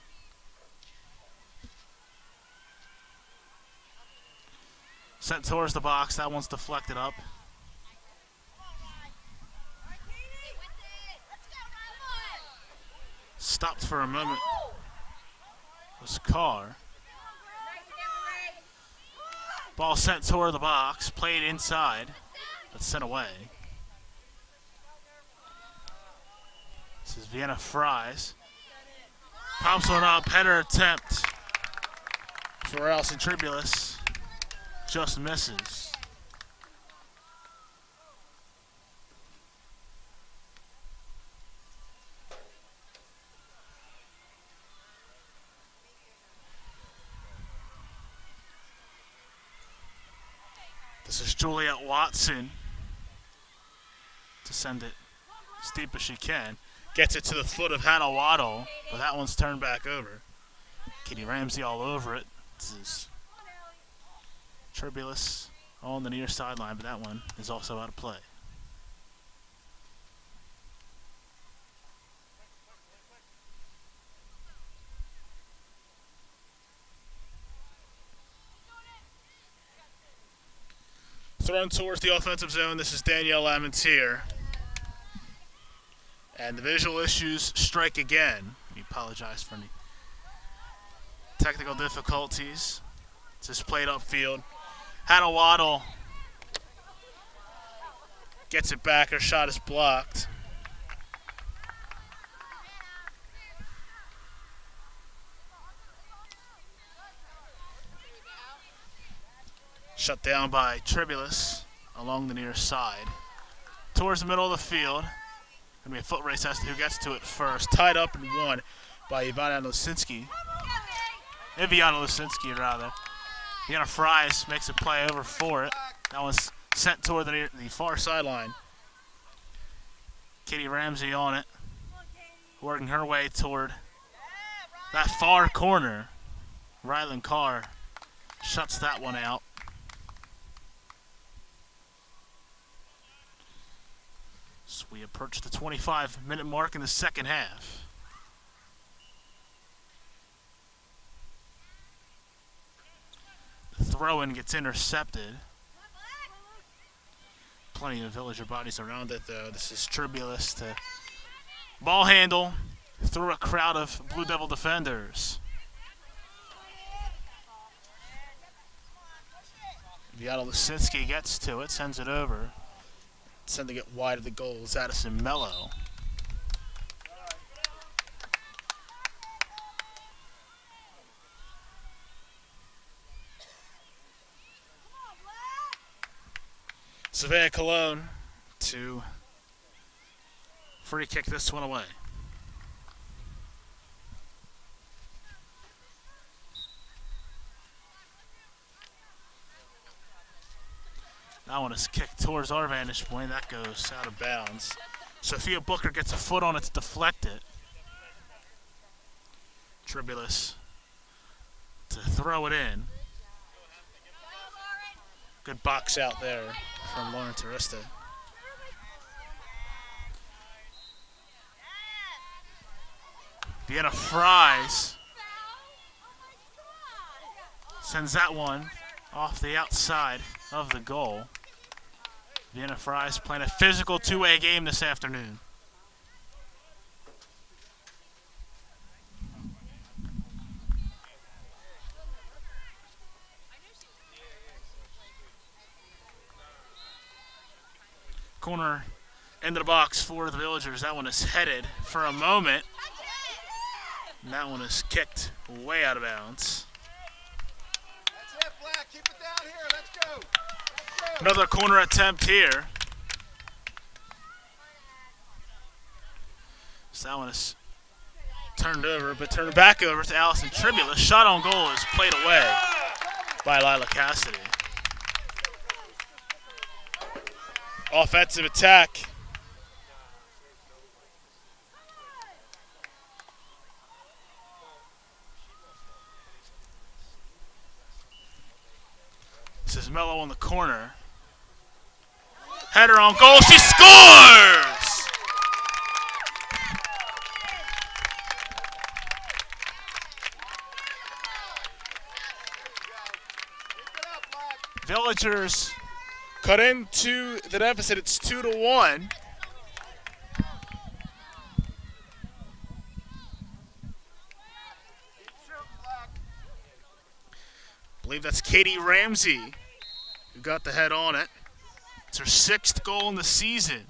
Sent towards the box. That one's deflected up. Stopped for a moment. Was Carr. Ball sent toward the box. Played inside, but sent away. This is Vienna Fries. Pops one up. Header attempt for Alison Tribulus. Just misses. This is Juliet Watson to send it as deep as she can. Gets it to the foot of Hannah Waddle, but that one's turned back over. Katie Ramsey all over it. This is Tribulus on the near sideline, but that one is also out of play. Thrown towards the offensive zone. This is Danielle Lamentier. And the visual issues strike again. We apologize for any technical difficulties. It's just played upfield. Hannah Waddle gets it back. Her shot is blocked. Shut down by Tribulus along the near side. Towards the middle of the field. Gonna be a foot race as to who gets to it first. Tied up and won by Ivana Lusinski. Iviana Lusinski, rather. Vienna Fries makes a play over for it. That one's sent toward the far sideline. Katie Ramsey on it. Working her way toward that far corner. Rylan Carr shuts that one out. So we approach the 25-minute mark in the second half. The throw-in gets intercepted. Plenty of Villager bodies around it, though. This is Tribulus to ball handle through a crowd of Blue Devil defenders. Viata Lusinski gets to it, sends it over. Sending it wide of the goal is Addison Mello. Savannah Cologne to free kick this one away. That one is kicked towards our vantage point. That goes out of bounds. Sophia Booker gets a foot on it to deflect it. Tribulus to throw it in. Good box out there from Lauren Teresta. Vienna Fries sends that one off the outside of the goal. Vienna Fries playing a physical two-way game this afternoon. Corner into the box for the Villagers. That one is headed for a moment. And that one is kicked way out of bounds. That's it, Black. Keep it down here. Let's go. Let's go. Another corner attempt here. So that one is turned over, but turned back over to Allison Tribulus. Shot on goal is played away by Lila Cassidy. Offensive attack. This is Mello on the corner. Header on goal. She scores! Villagers cut into the deficit. It's 2-1. I believe that's Katie Ramsey who got the head on it. It's her 6th goal in the season.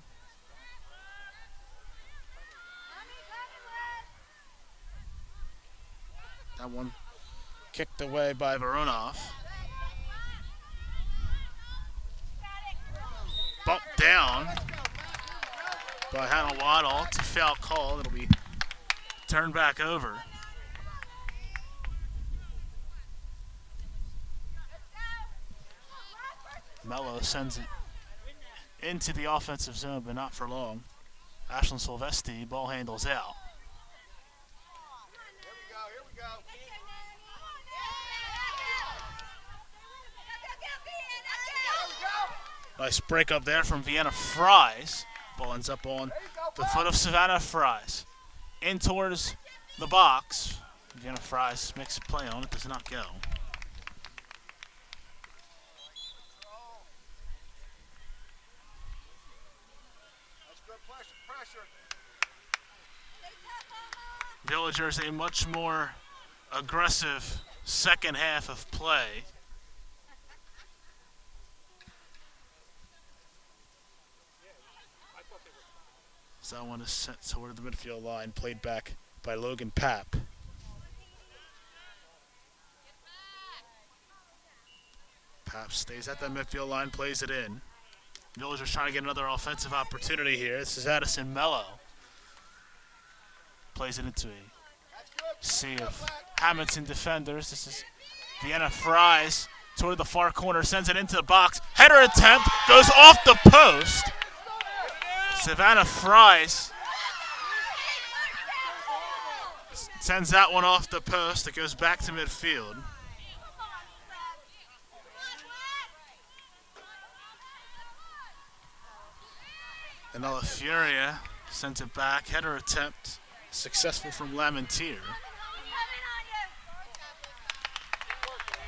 That one kicked away by Voronov. Bumped down by Hannah Waddle. It's a foul call. It'll be turned back over. Mello sends it into the offensive zone, but not for long. Ashlyn Silvesti ball handles out. Here we go. Nice break up there from Vienna Fries. Ball ends up on the foot of Savannah Fries. In towards the box. Vienna Fries makes a play on it, does not go. Villagers a much more aggressive second half of play. So that one is sent toward the midfield line, played back by Logan Papp. Papp stays at that midfield line, plays it in. Villagers trying to get another offensive opportunity here. This is Addison Mello. Plays it into a sea of Hammonton defenders. This is Vienna Fries toward the far corner, sends it into the box. Header attempt goes off the post. Savannah Fries sends that one off the post. It goes back to midfield. And Furia sends it back. Header attempt successful from Lamontier.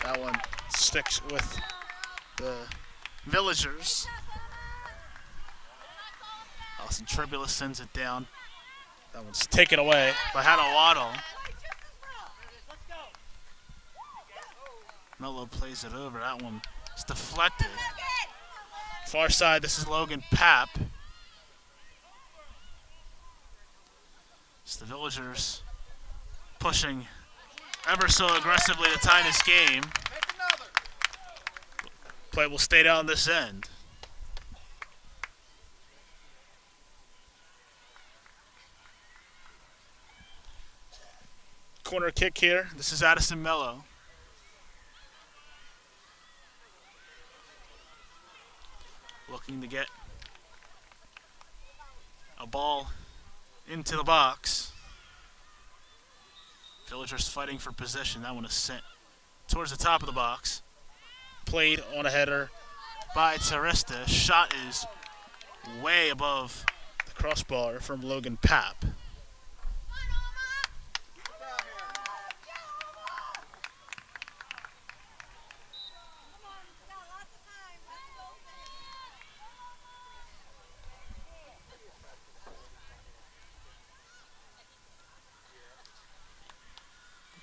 That one sticks with the Villagers. Austin Tribulus sends it down. That one's taken away by Hannah Waddle. Mello plays it over. That one is deflected. Far side, this is Logan Papp. It's the Villagers pushing ever so aggressively to tie this game. Play will stay down this end. Corner kick here. This is Addison Mello. Looking to get a ball into the box. Villagers fighting for possession. That one is sent towards the top of the box. Played on a header by Teresta. Shot is way above the crossbar from Logan Papp.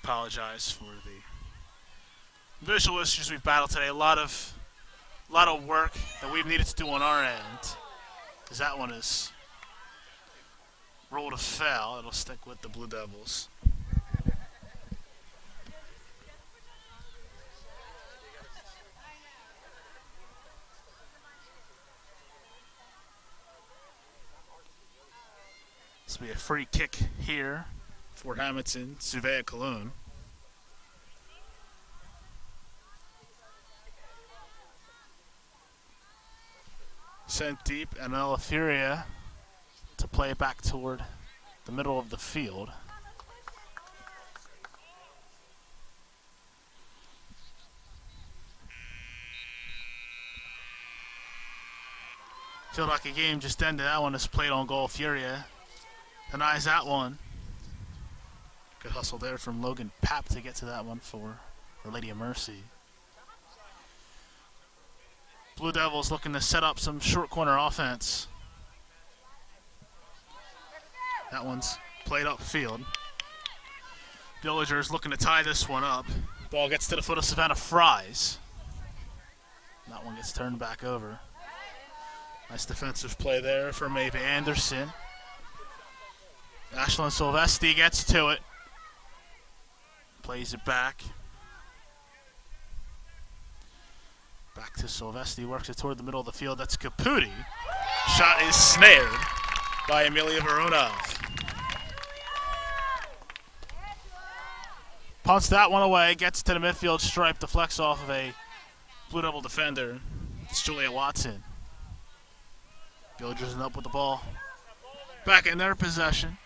Apologize for the visual issues we've battled today. A lot of work that we've needed to do on our end. As that one is rolled a foul, it'll stick with the Blue Devils. This will be a free kick here for Hammonton, Surveyor Cologne. Sent deep, and Furia to play it back toward the middle of the field. Feel like a game just ended. That one is played on goal. Furia denies that one. Good hustle there from Logan Papp to get to that one for Our Lady of Mercy. Blue Devils looking to set up some short corner offense. That one's played upfield. Villagers looking to tie this one up. Ball gets to the foot of Savannah Fries. That one gets turned back over. Nice defensive play there from Maeve Anderson. Ashlyn Silvesti gets to it. Plays it back. Back to Silvesti, works it toward the middle of the field. That's Caputi. Shot is snared by Amelia Voronov. Punts that one away, gets to the midfield stripe, deflects off of a Blue Devil defender. It's Julia Watson. Villagers up with the ball. Back in their possession.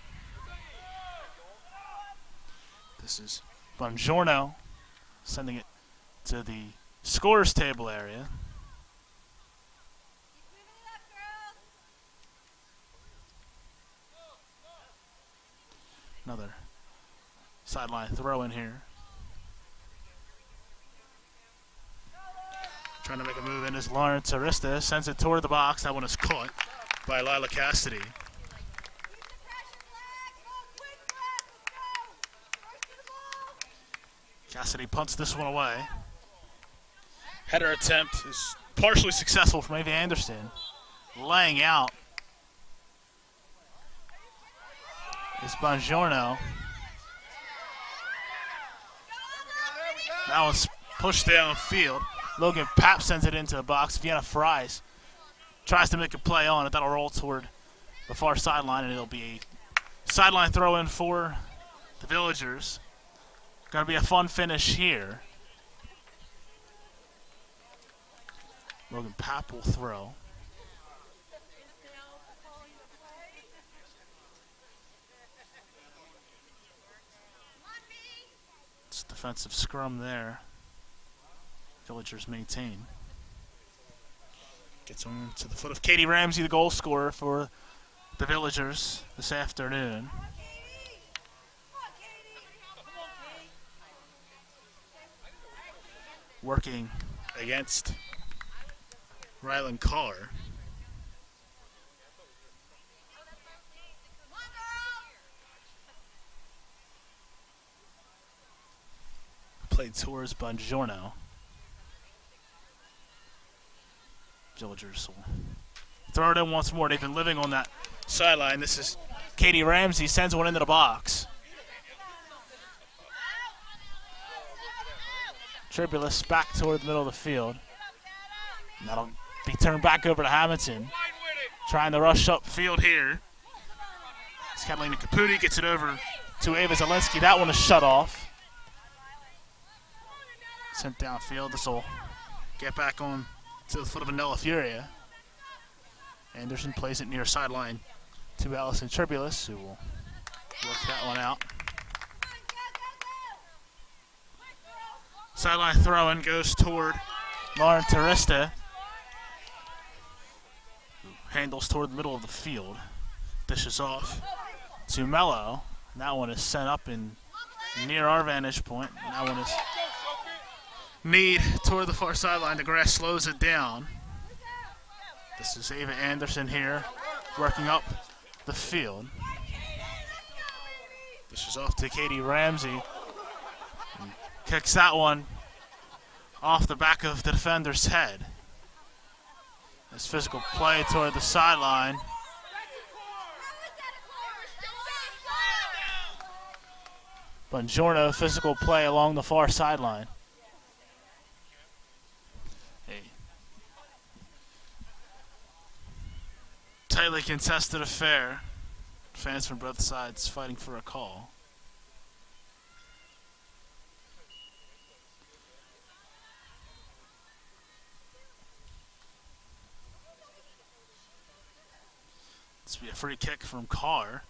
This is Bongiorno sending it to the scorers table area. Another sideline throw in here. Trying to make a move in is Lawrence Arista. Sends it toward the box. That one is caught by Lila Cassidy. Cassidy punts this one away. Header attempt is partially successful from Ava Anderson. Laying out is Bongiorno. That one's pushed downfield. Logan Papp sends it into the box. Vienna Fries tries to make a play on it. That'll roll toward the far sideline, and it'll be a sideline throw in for the Villagers. Going to be a fun finish here. Logan Papp will throw. It's defensive scrum there. Villagers maintain. Gets on to the foot of Katie Ramsey, the goal scorer for the Villagers this afternoon. Working against Rylan Carr. Played towards Bongiorno. Villagers will throw it in once more. They've been living on that sideline. This is Katie Ramsey, sends one into the box. Tribulus back toward the middle of the field. And that'll be turned back over to Hammonton. Trying to rush up field here. It's Catalina Caputi, gets it over to Ava Zielinski. That one is shut off. Sent downfield. This will get back on to the foot of Anella Furia. Anderson plays it near sideline to Allison Tribulus, who will work that one out. Sideline throw-in goes toward Lauren Teresta, who handles toward the middle of the field. Dishes off to Mello. And that one is sent up in near our vantage point. And that one is Mead toward the far sideline. The grass slows it down. This is Ava Anderson here, working up the field. This is off to Katie Ramsey. And kicks that one off the back of the defender's head. This physical play toward the sideline. Bongiorno, physical play along the far sideline. Tightly contested affair. Fans from both sides fighting for a call. This will be a free kick from Carr,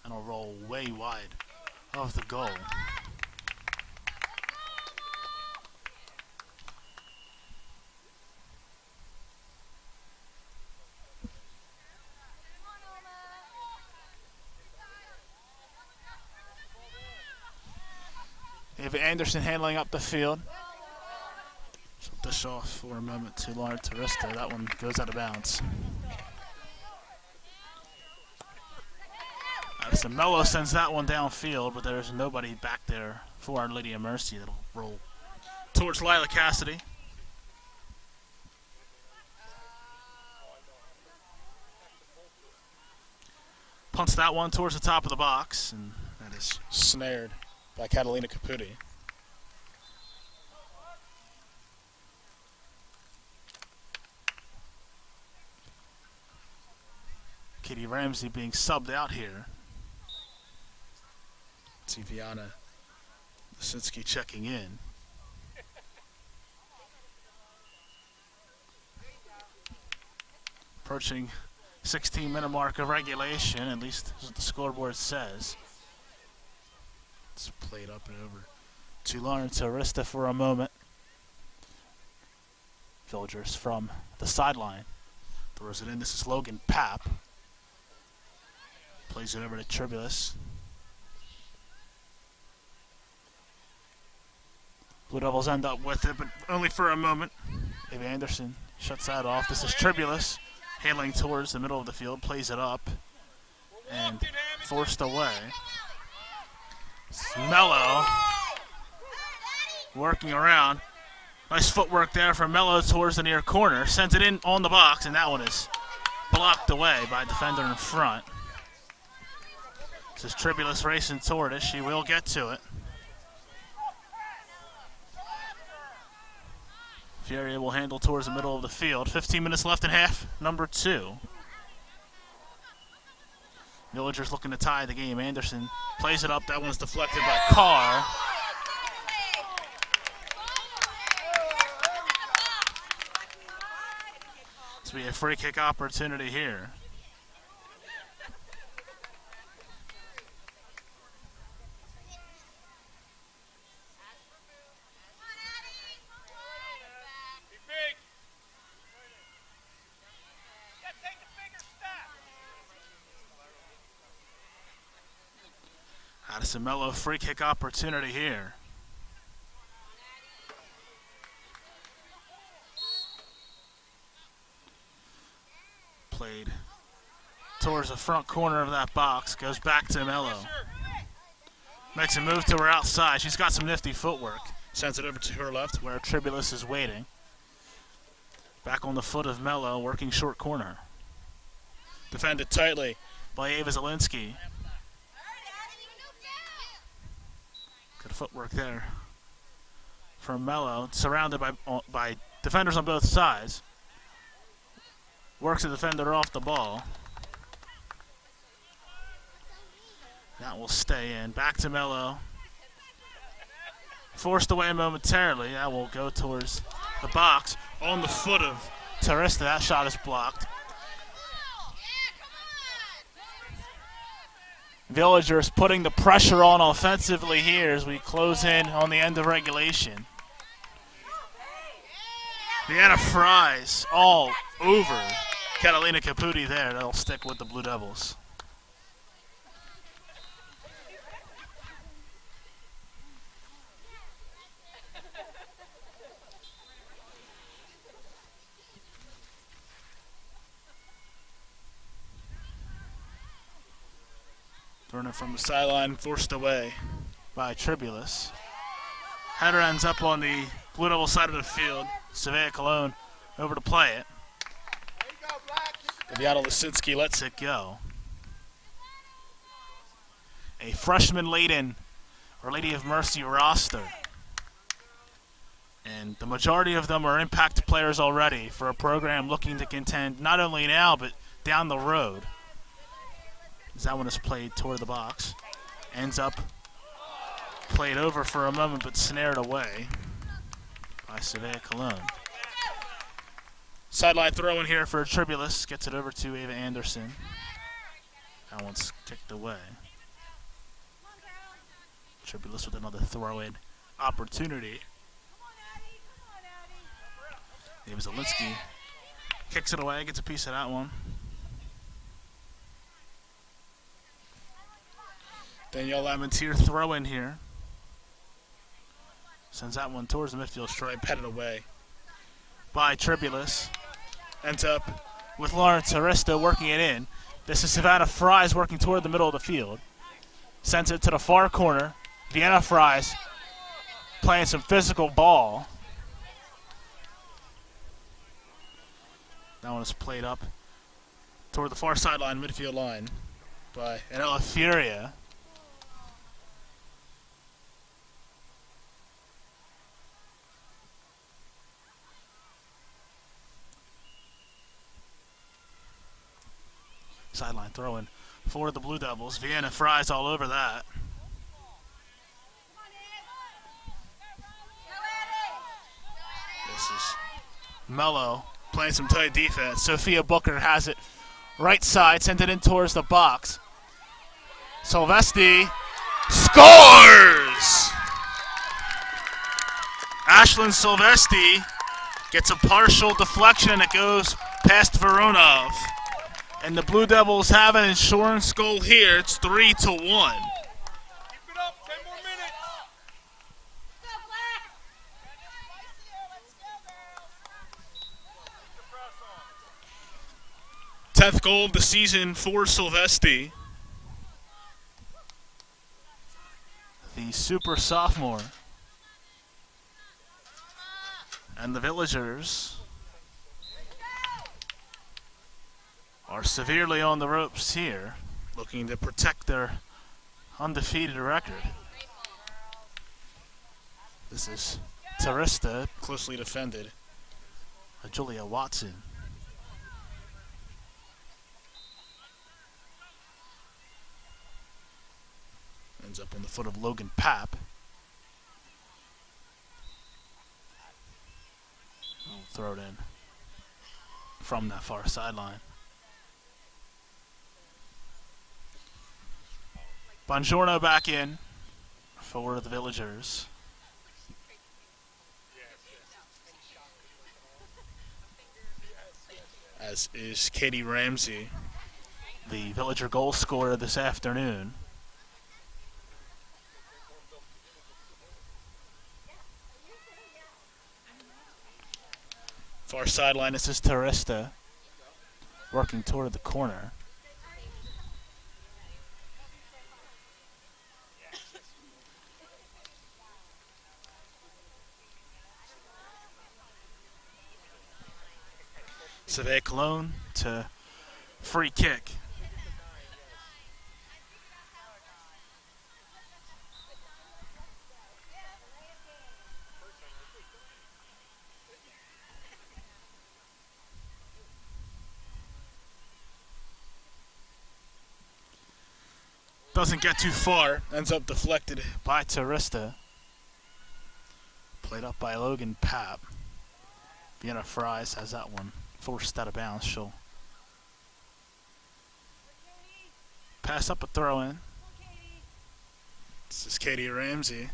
and it'll roll way wide of the goal. Ava Anderson handling up the field. She'll dish off for a moment to Lauren Teresta. That one goes out of bounds. Addison Mello sends that one downfield, but there's nobody back there for Our Lady of Mercy. That'll roll towards Lila Cassidy. Punts that one towards the top of the box, and that is snared by Catalina Caputi. Katie Ramsey being subbed out here. See Viana Lisinski checking in. Approaching 16-minute mark of regulation, at least that's what the scoreboard says. It's played up and over to Lauren Teresta for a moment. Villagers from the sideline. Throws it in. This is Logan Papp. Plays it over to Tribulus. Blue Devils end up with it, but only for a moment. Ava Anderson shuts that off. This is Tribulus handling towards the middle of the field. Plays it up and forced away. Mello working around. Nice footwork there from Mello towards the near corner. Sends it in on the box, and that one is blocked away by a defender in front. This is Tribulus racing toward it. She will get to it. Furia will handle towards the middle of the field. 15 minutes left in half, number 2. Villagers looking to tie the game. Anderson plays it up. That one's deflected by Carr. This will be a free kick opportunity here. Addison Mello, free kick opportunity here. Played towards the front corner of that box, goes back to Mello. Makes a move to her outside. She's got some nifty footwork. Sends it over to her left where Tribulus is waiting. Back on the foot of Mello, working short corner. Defended tightly by Ava Zielinski. Good footwork there from Mello, surrounded by defenders on both sides. Works the defender off the ball. That will stay in. Back to Mello. Forced away momentarily. That will go towards the box. On the foot of Teresta. That shot is blocked. Villagers putting the pressure on offensively here as we close in on the end of regulation. Vienna Fries all over Catalina Caputi there. They'll stick with the Blue Devils. Throwing it from the sideline, forced away by Tribulus. Header ends up on the Blue Devil side of the field. Savea Cologne over to play it. Viana Lisinski lets it go. A freshman-laden Our Lady of Mercy roster. And the majority of them are impact players already for a program looking to contend not only now but down the road. As that one is played toward the box. Ends up played over for a moment but snared away by Savea Cologne. Sideline throw in here for Tribulus. Gets it over to Ava Anderson. That one's kicked away. Tribulus with another throw-in opportunity. Ava Zielinski kicks it away, gets a piece of that one. Danielle Lamentier throw in here. Sends that one towards the midfield stripe, headed away by Tribulus. Ends up with Lawrence Arista working it in. This is Savannah Fries working toward the middle of the field. Sends it to the far corner. Vienna Fries playing some physical ball. That one is played up toward the far sideline, midfield line by Anela Furia. Sideline throwing for the Blue Devils. Vienna Fries all over that. This is Mello playing some tight defense. Sophia Booker has it right side, sent it in towards the box. Silvesti scores! Ashlyn Silvesti gets a partial deflection and it goes past Voronov. And the Blue Devils have an insurance goal here. It's 3-1. Keep it up, 10 more minutes. 10th goal of the season for Silvesti. The super sophomore. And the Villagers are severely on the ropes here, looking to protect their undefeated record. This is Tarista, closely defended. Julia Watson. Ends up on the foot of Logan Papp. Throw it in from that far sideline. Bongiorno back in for the Villagers. As is Katie Ramsey, the Villager goal scorer this afternoon. Far sideline, this is Tarista working toward the corner. Seve Cologne to free kick. Doesn't get too far, ends up deflected by Tarista. Played up by Logan Papp. Vienna Fries has that one forced out of bounds. She'll pass up a throw in. This is Katie Ramsey.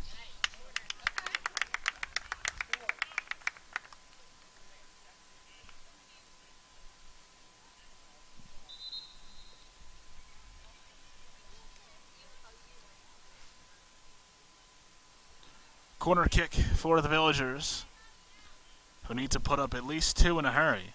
Corner kick for the Villagers, who need to put up at least two in a hurry.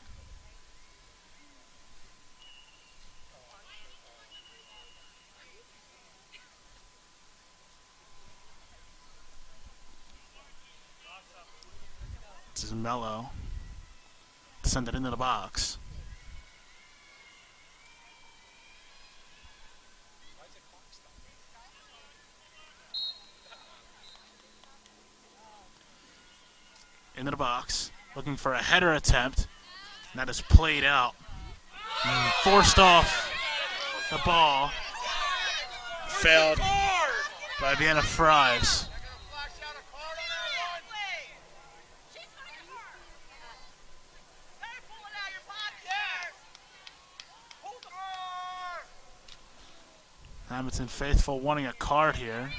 This is Mello. Send it into the box. Into the box, looking for a header attempt, and that is played out. Forced off the ball. Failed by Vienna Fries. Hammonton faithful wanting a card here.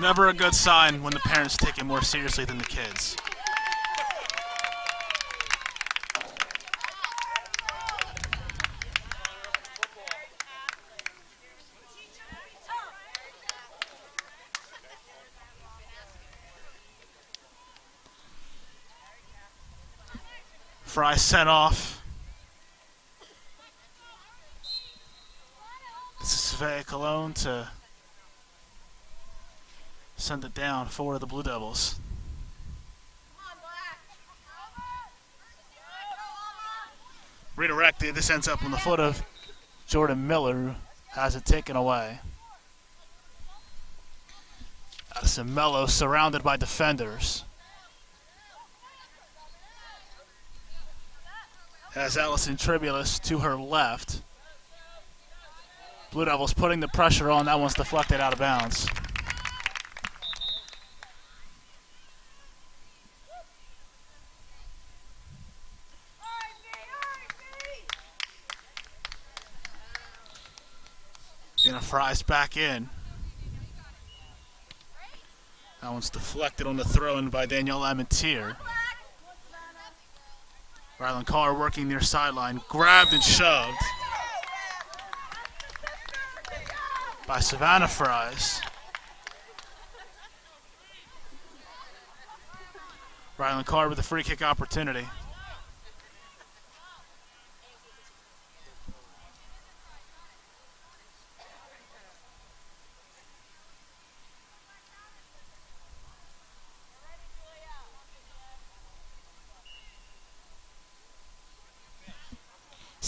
Never a good sign when the parents take it more seriously than the kids. Fry sent off. This is Svea Cologne to send it down for the Blue Devils. Redirected. This ends up on the foot of Jordan Miller, who has it taken away. Addison Mello surrounded by defenders. Has Allison Tribulus to her left. Blue Devils putting the pressure on. That one's deflected out of bounds. Fries back in. That one's deflected on the throw-in by Danielle Lamentier. Rylan Carr working near sideline. Grabbed and shoved by Savannah Fries. Rylan Carr with a free kick opportunity.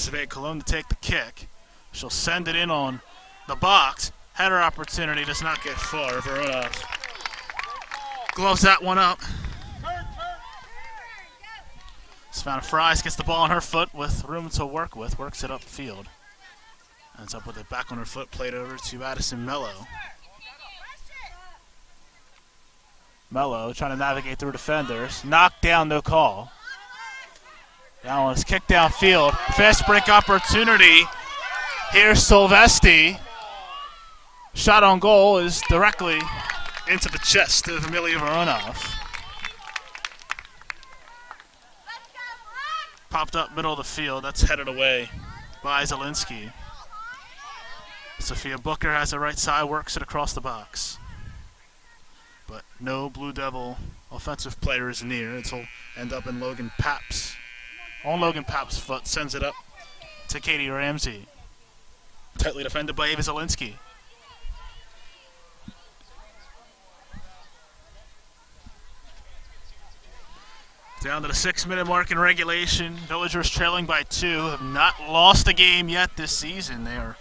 Savannah Cologne to take the kick. She'll send it in on the box. Header opportunity does not get far. Veronov gloves that one up. Savannah Fries gets the ball on her foot with room to work with. Works it upfield. Ends up with it back on her foot. Played over to Addison Mello. Mello trying to navigate through defenders. Knocked down, no call. That one's kicked downfield. Fast break opportunity. Here's Silvesti. Shot on goal is directly into the chest of Amelia Veronov. Popped up middle of the field. That's headed away by Zielinski. Sophia Booker has the right side, works it across the box. But no Blue Devil offensive player is near. It'll end up in Logan Paps. On Logan Paps' foot, sends it up to Katie Ramsey. Tightly defended by Ava Zielinski. Down to the 6-minute mark in regulation. Villagers trailing by 2. Have not lost a game yet this season. They are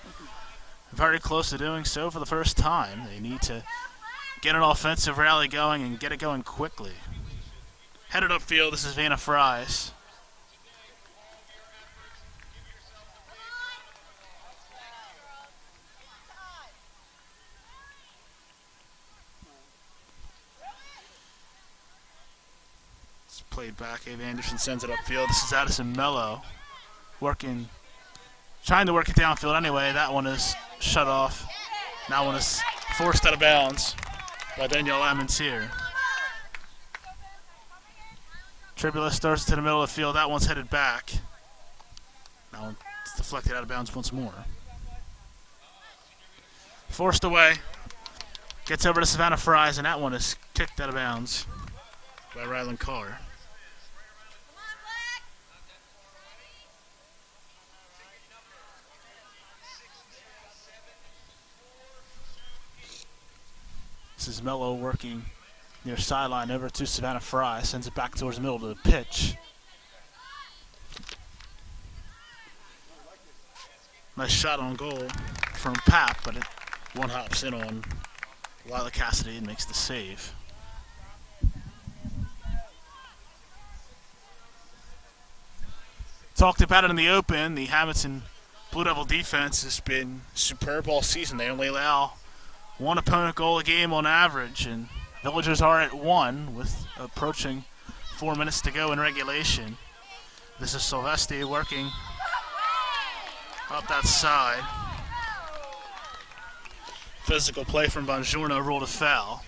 very close to doing so for the first time. They need to get an offensive rally going and get it going quickly. Headed upfield, this is Vanna Fries. Played back. Ava Anderson sends it upfield. This is Addison Mello trying to work it downfield anyway. That one is shut off. That one is forced out of bounds by Danielle Emmons here. Tribulus starts to the middle of the field. That one's headed back. That one's deflected out of bounds once more. Forced away. Gets over to Savannah Fries, and that one is kicked out of bounds by Rylan Carr. This is Mello working near sideline over to Savannah Fry. Sends it back towards the middle of the pitch. Nice shot on goal from Pap, but it one hops in on Lila Cassidy and makes the save. Talked about it in the open. The Hammonton Blue Devil defense has been superb all season. They only allow one opponent goal a game on average, and Villagers are at 1 with approaching 4 minutes to go in regulation. This is Silvesti working up that side. Physical play from Bongiorno ruled a foul.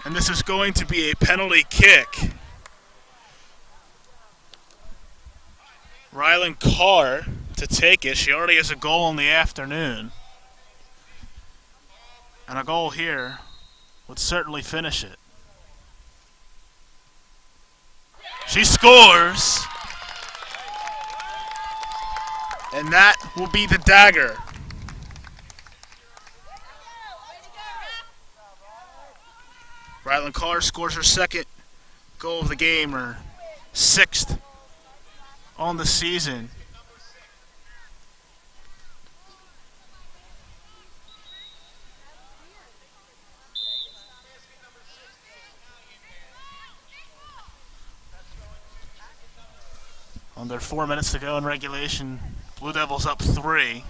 And this is going to be a penalty kick. Rylan Carr to take it. She already has a goal in the afternoon. And a goal here would certainly finish it. She scores. And that will be the dagger. Rylan Carr scores her second goal of the game, or 6th on the season. Under 4 minutes to go in regulation, Blue Devils up 3.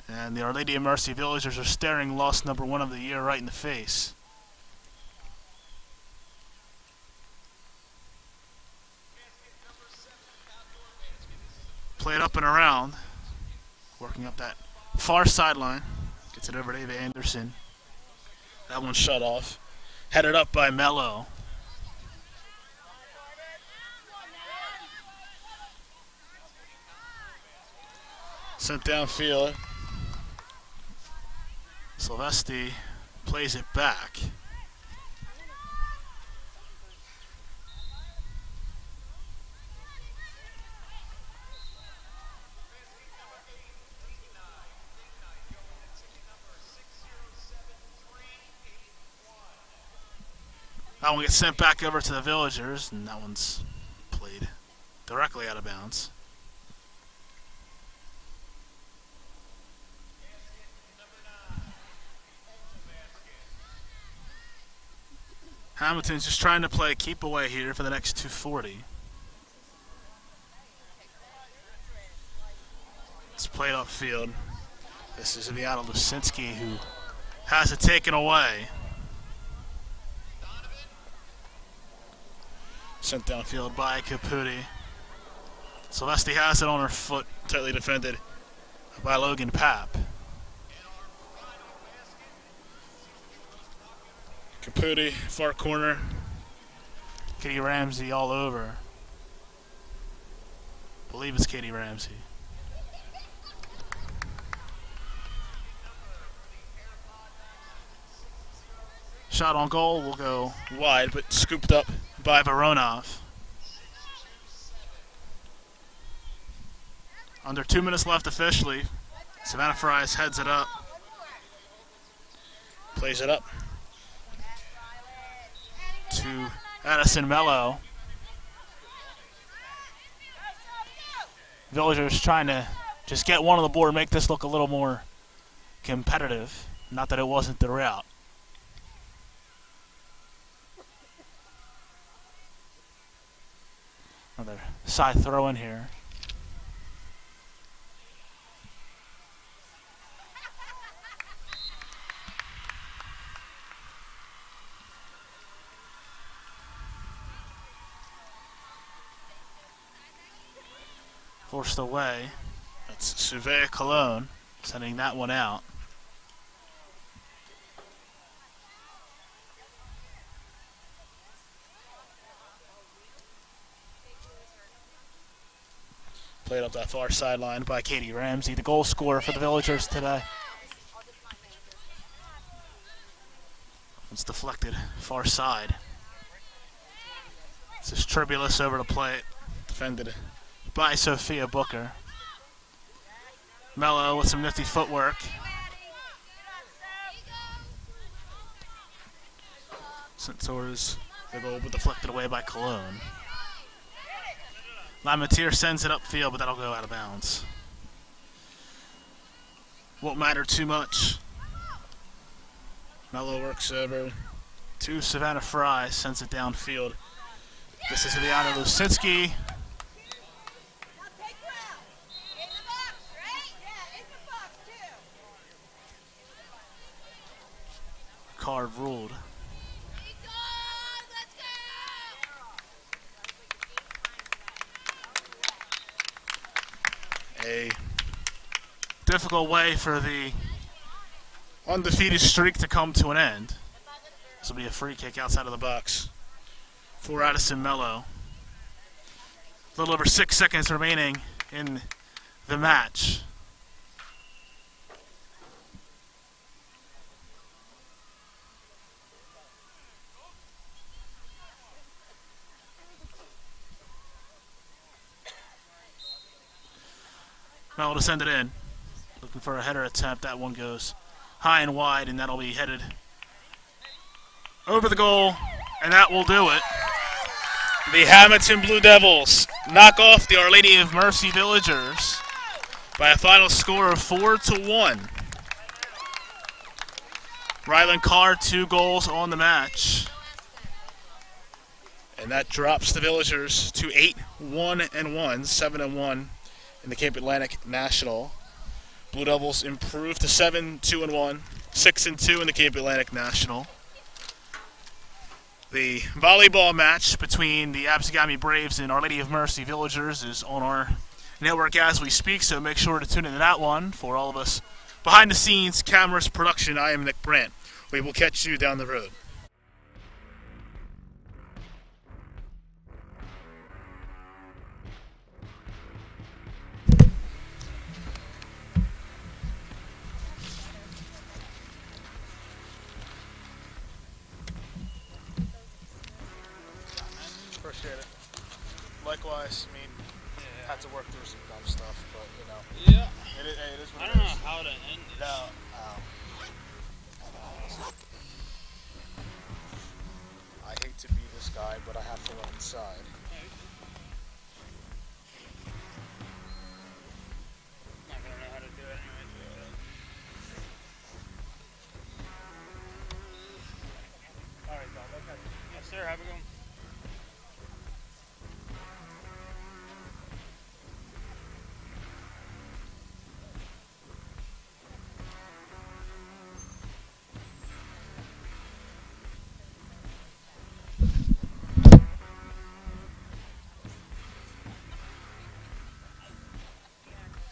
And the Our Lady of Mercy Villagers are staring loss number 1 of the year right in the face. Played up and around. Working up that far sideline. Gets it over to Ava Anderson. That one shut off. Headed up by Mello. Sent downfield. Silvesti plays it back. That one gets sent back over to the Villagers, and that one's played directly out of bounds. Hammonton's just trying to play keep away here for the next 240. It's played upfield. This is Viana Lusinski who has it taken away. Sent downfield by Caputi. Silvestri has it on her foot, tightly defended by Logan Papp. Caputi, far corner. Katie Ramsey all over. I believe it's Katie Ramsey. Shot on goal will go wide, but scooped up by Voronov. Under 2 minutes left officially. Savannah Fries heads it up. Plays it up to Addison Mello. Villagers trying to just get one on the board, make this look a little more competitive. Not that it wasn't the route. Another side throw in here. Forced away. That's Surveyor Cologne sending that one out. Played up that far sideline by Katie Ramsey, the goal scorer for the Villagers today. It's deflected far side. This is Tribulus over to play it. Defended by Sophia Booker. Mello with some nifty footwork. Sent towards the goal, but deflected away by Cologne. Lamatier sends it upfield, but that'll go out of bounds. Won't matter too much. Mello works over to Savannah Fry, sends it downfield. This is Viana Lusinski. Card ruled. A difficult way for the undefeated streak to come to an end. This will be a free kick outside of the box for Addison Mello. A little over 6 seconds remaining in the match. Mello to send it in. Looking for a header attempt. That one goes high and wide, and that'll be headed over the goal, and that will do it. The Hammonton Blue Devils knock off the Our Lady of Mercy Villagers by a final score of 4-1. Rylan Carr, 2 goals on the match. And that drops the Villagers to 8-1-1, 7-1 in the Cape Atlantic National. Blue Devils improved to 7-2-1, 6-2 in the Cape Atlantic National. The volleyball match between the Absegami Braves and Our Lady of Mercy Villagers is on our network as we speak, so make sure to tune into that one. For all of us behind the scenes, cameras, production, I am Nick Brandt. We will catch you down the road. Appreciate it. Likewise, I mean, had to work through some dumb stuff, but you know. Yeah. It is what I it don't know is. how to end this. No. I hate to side.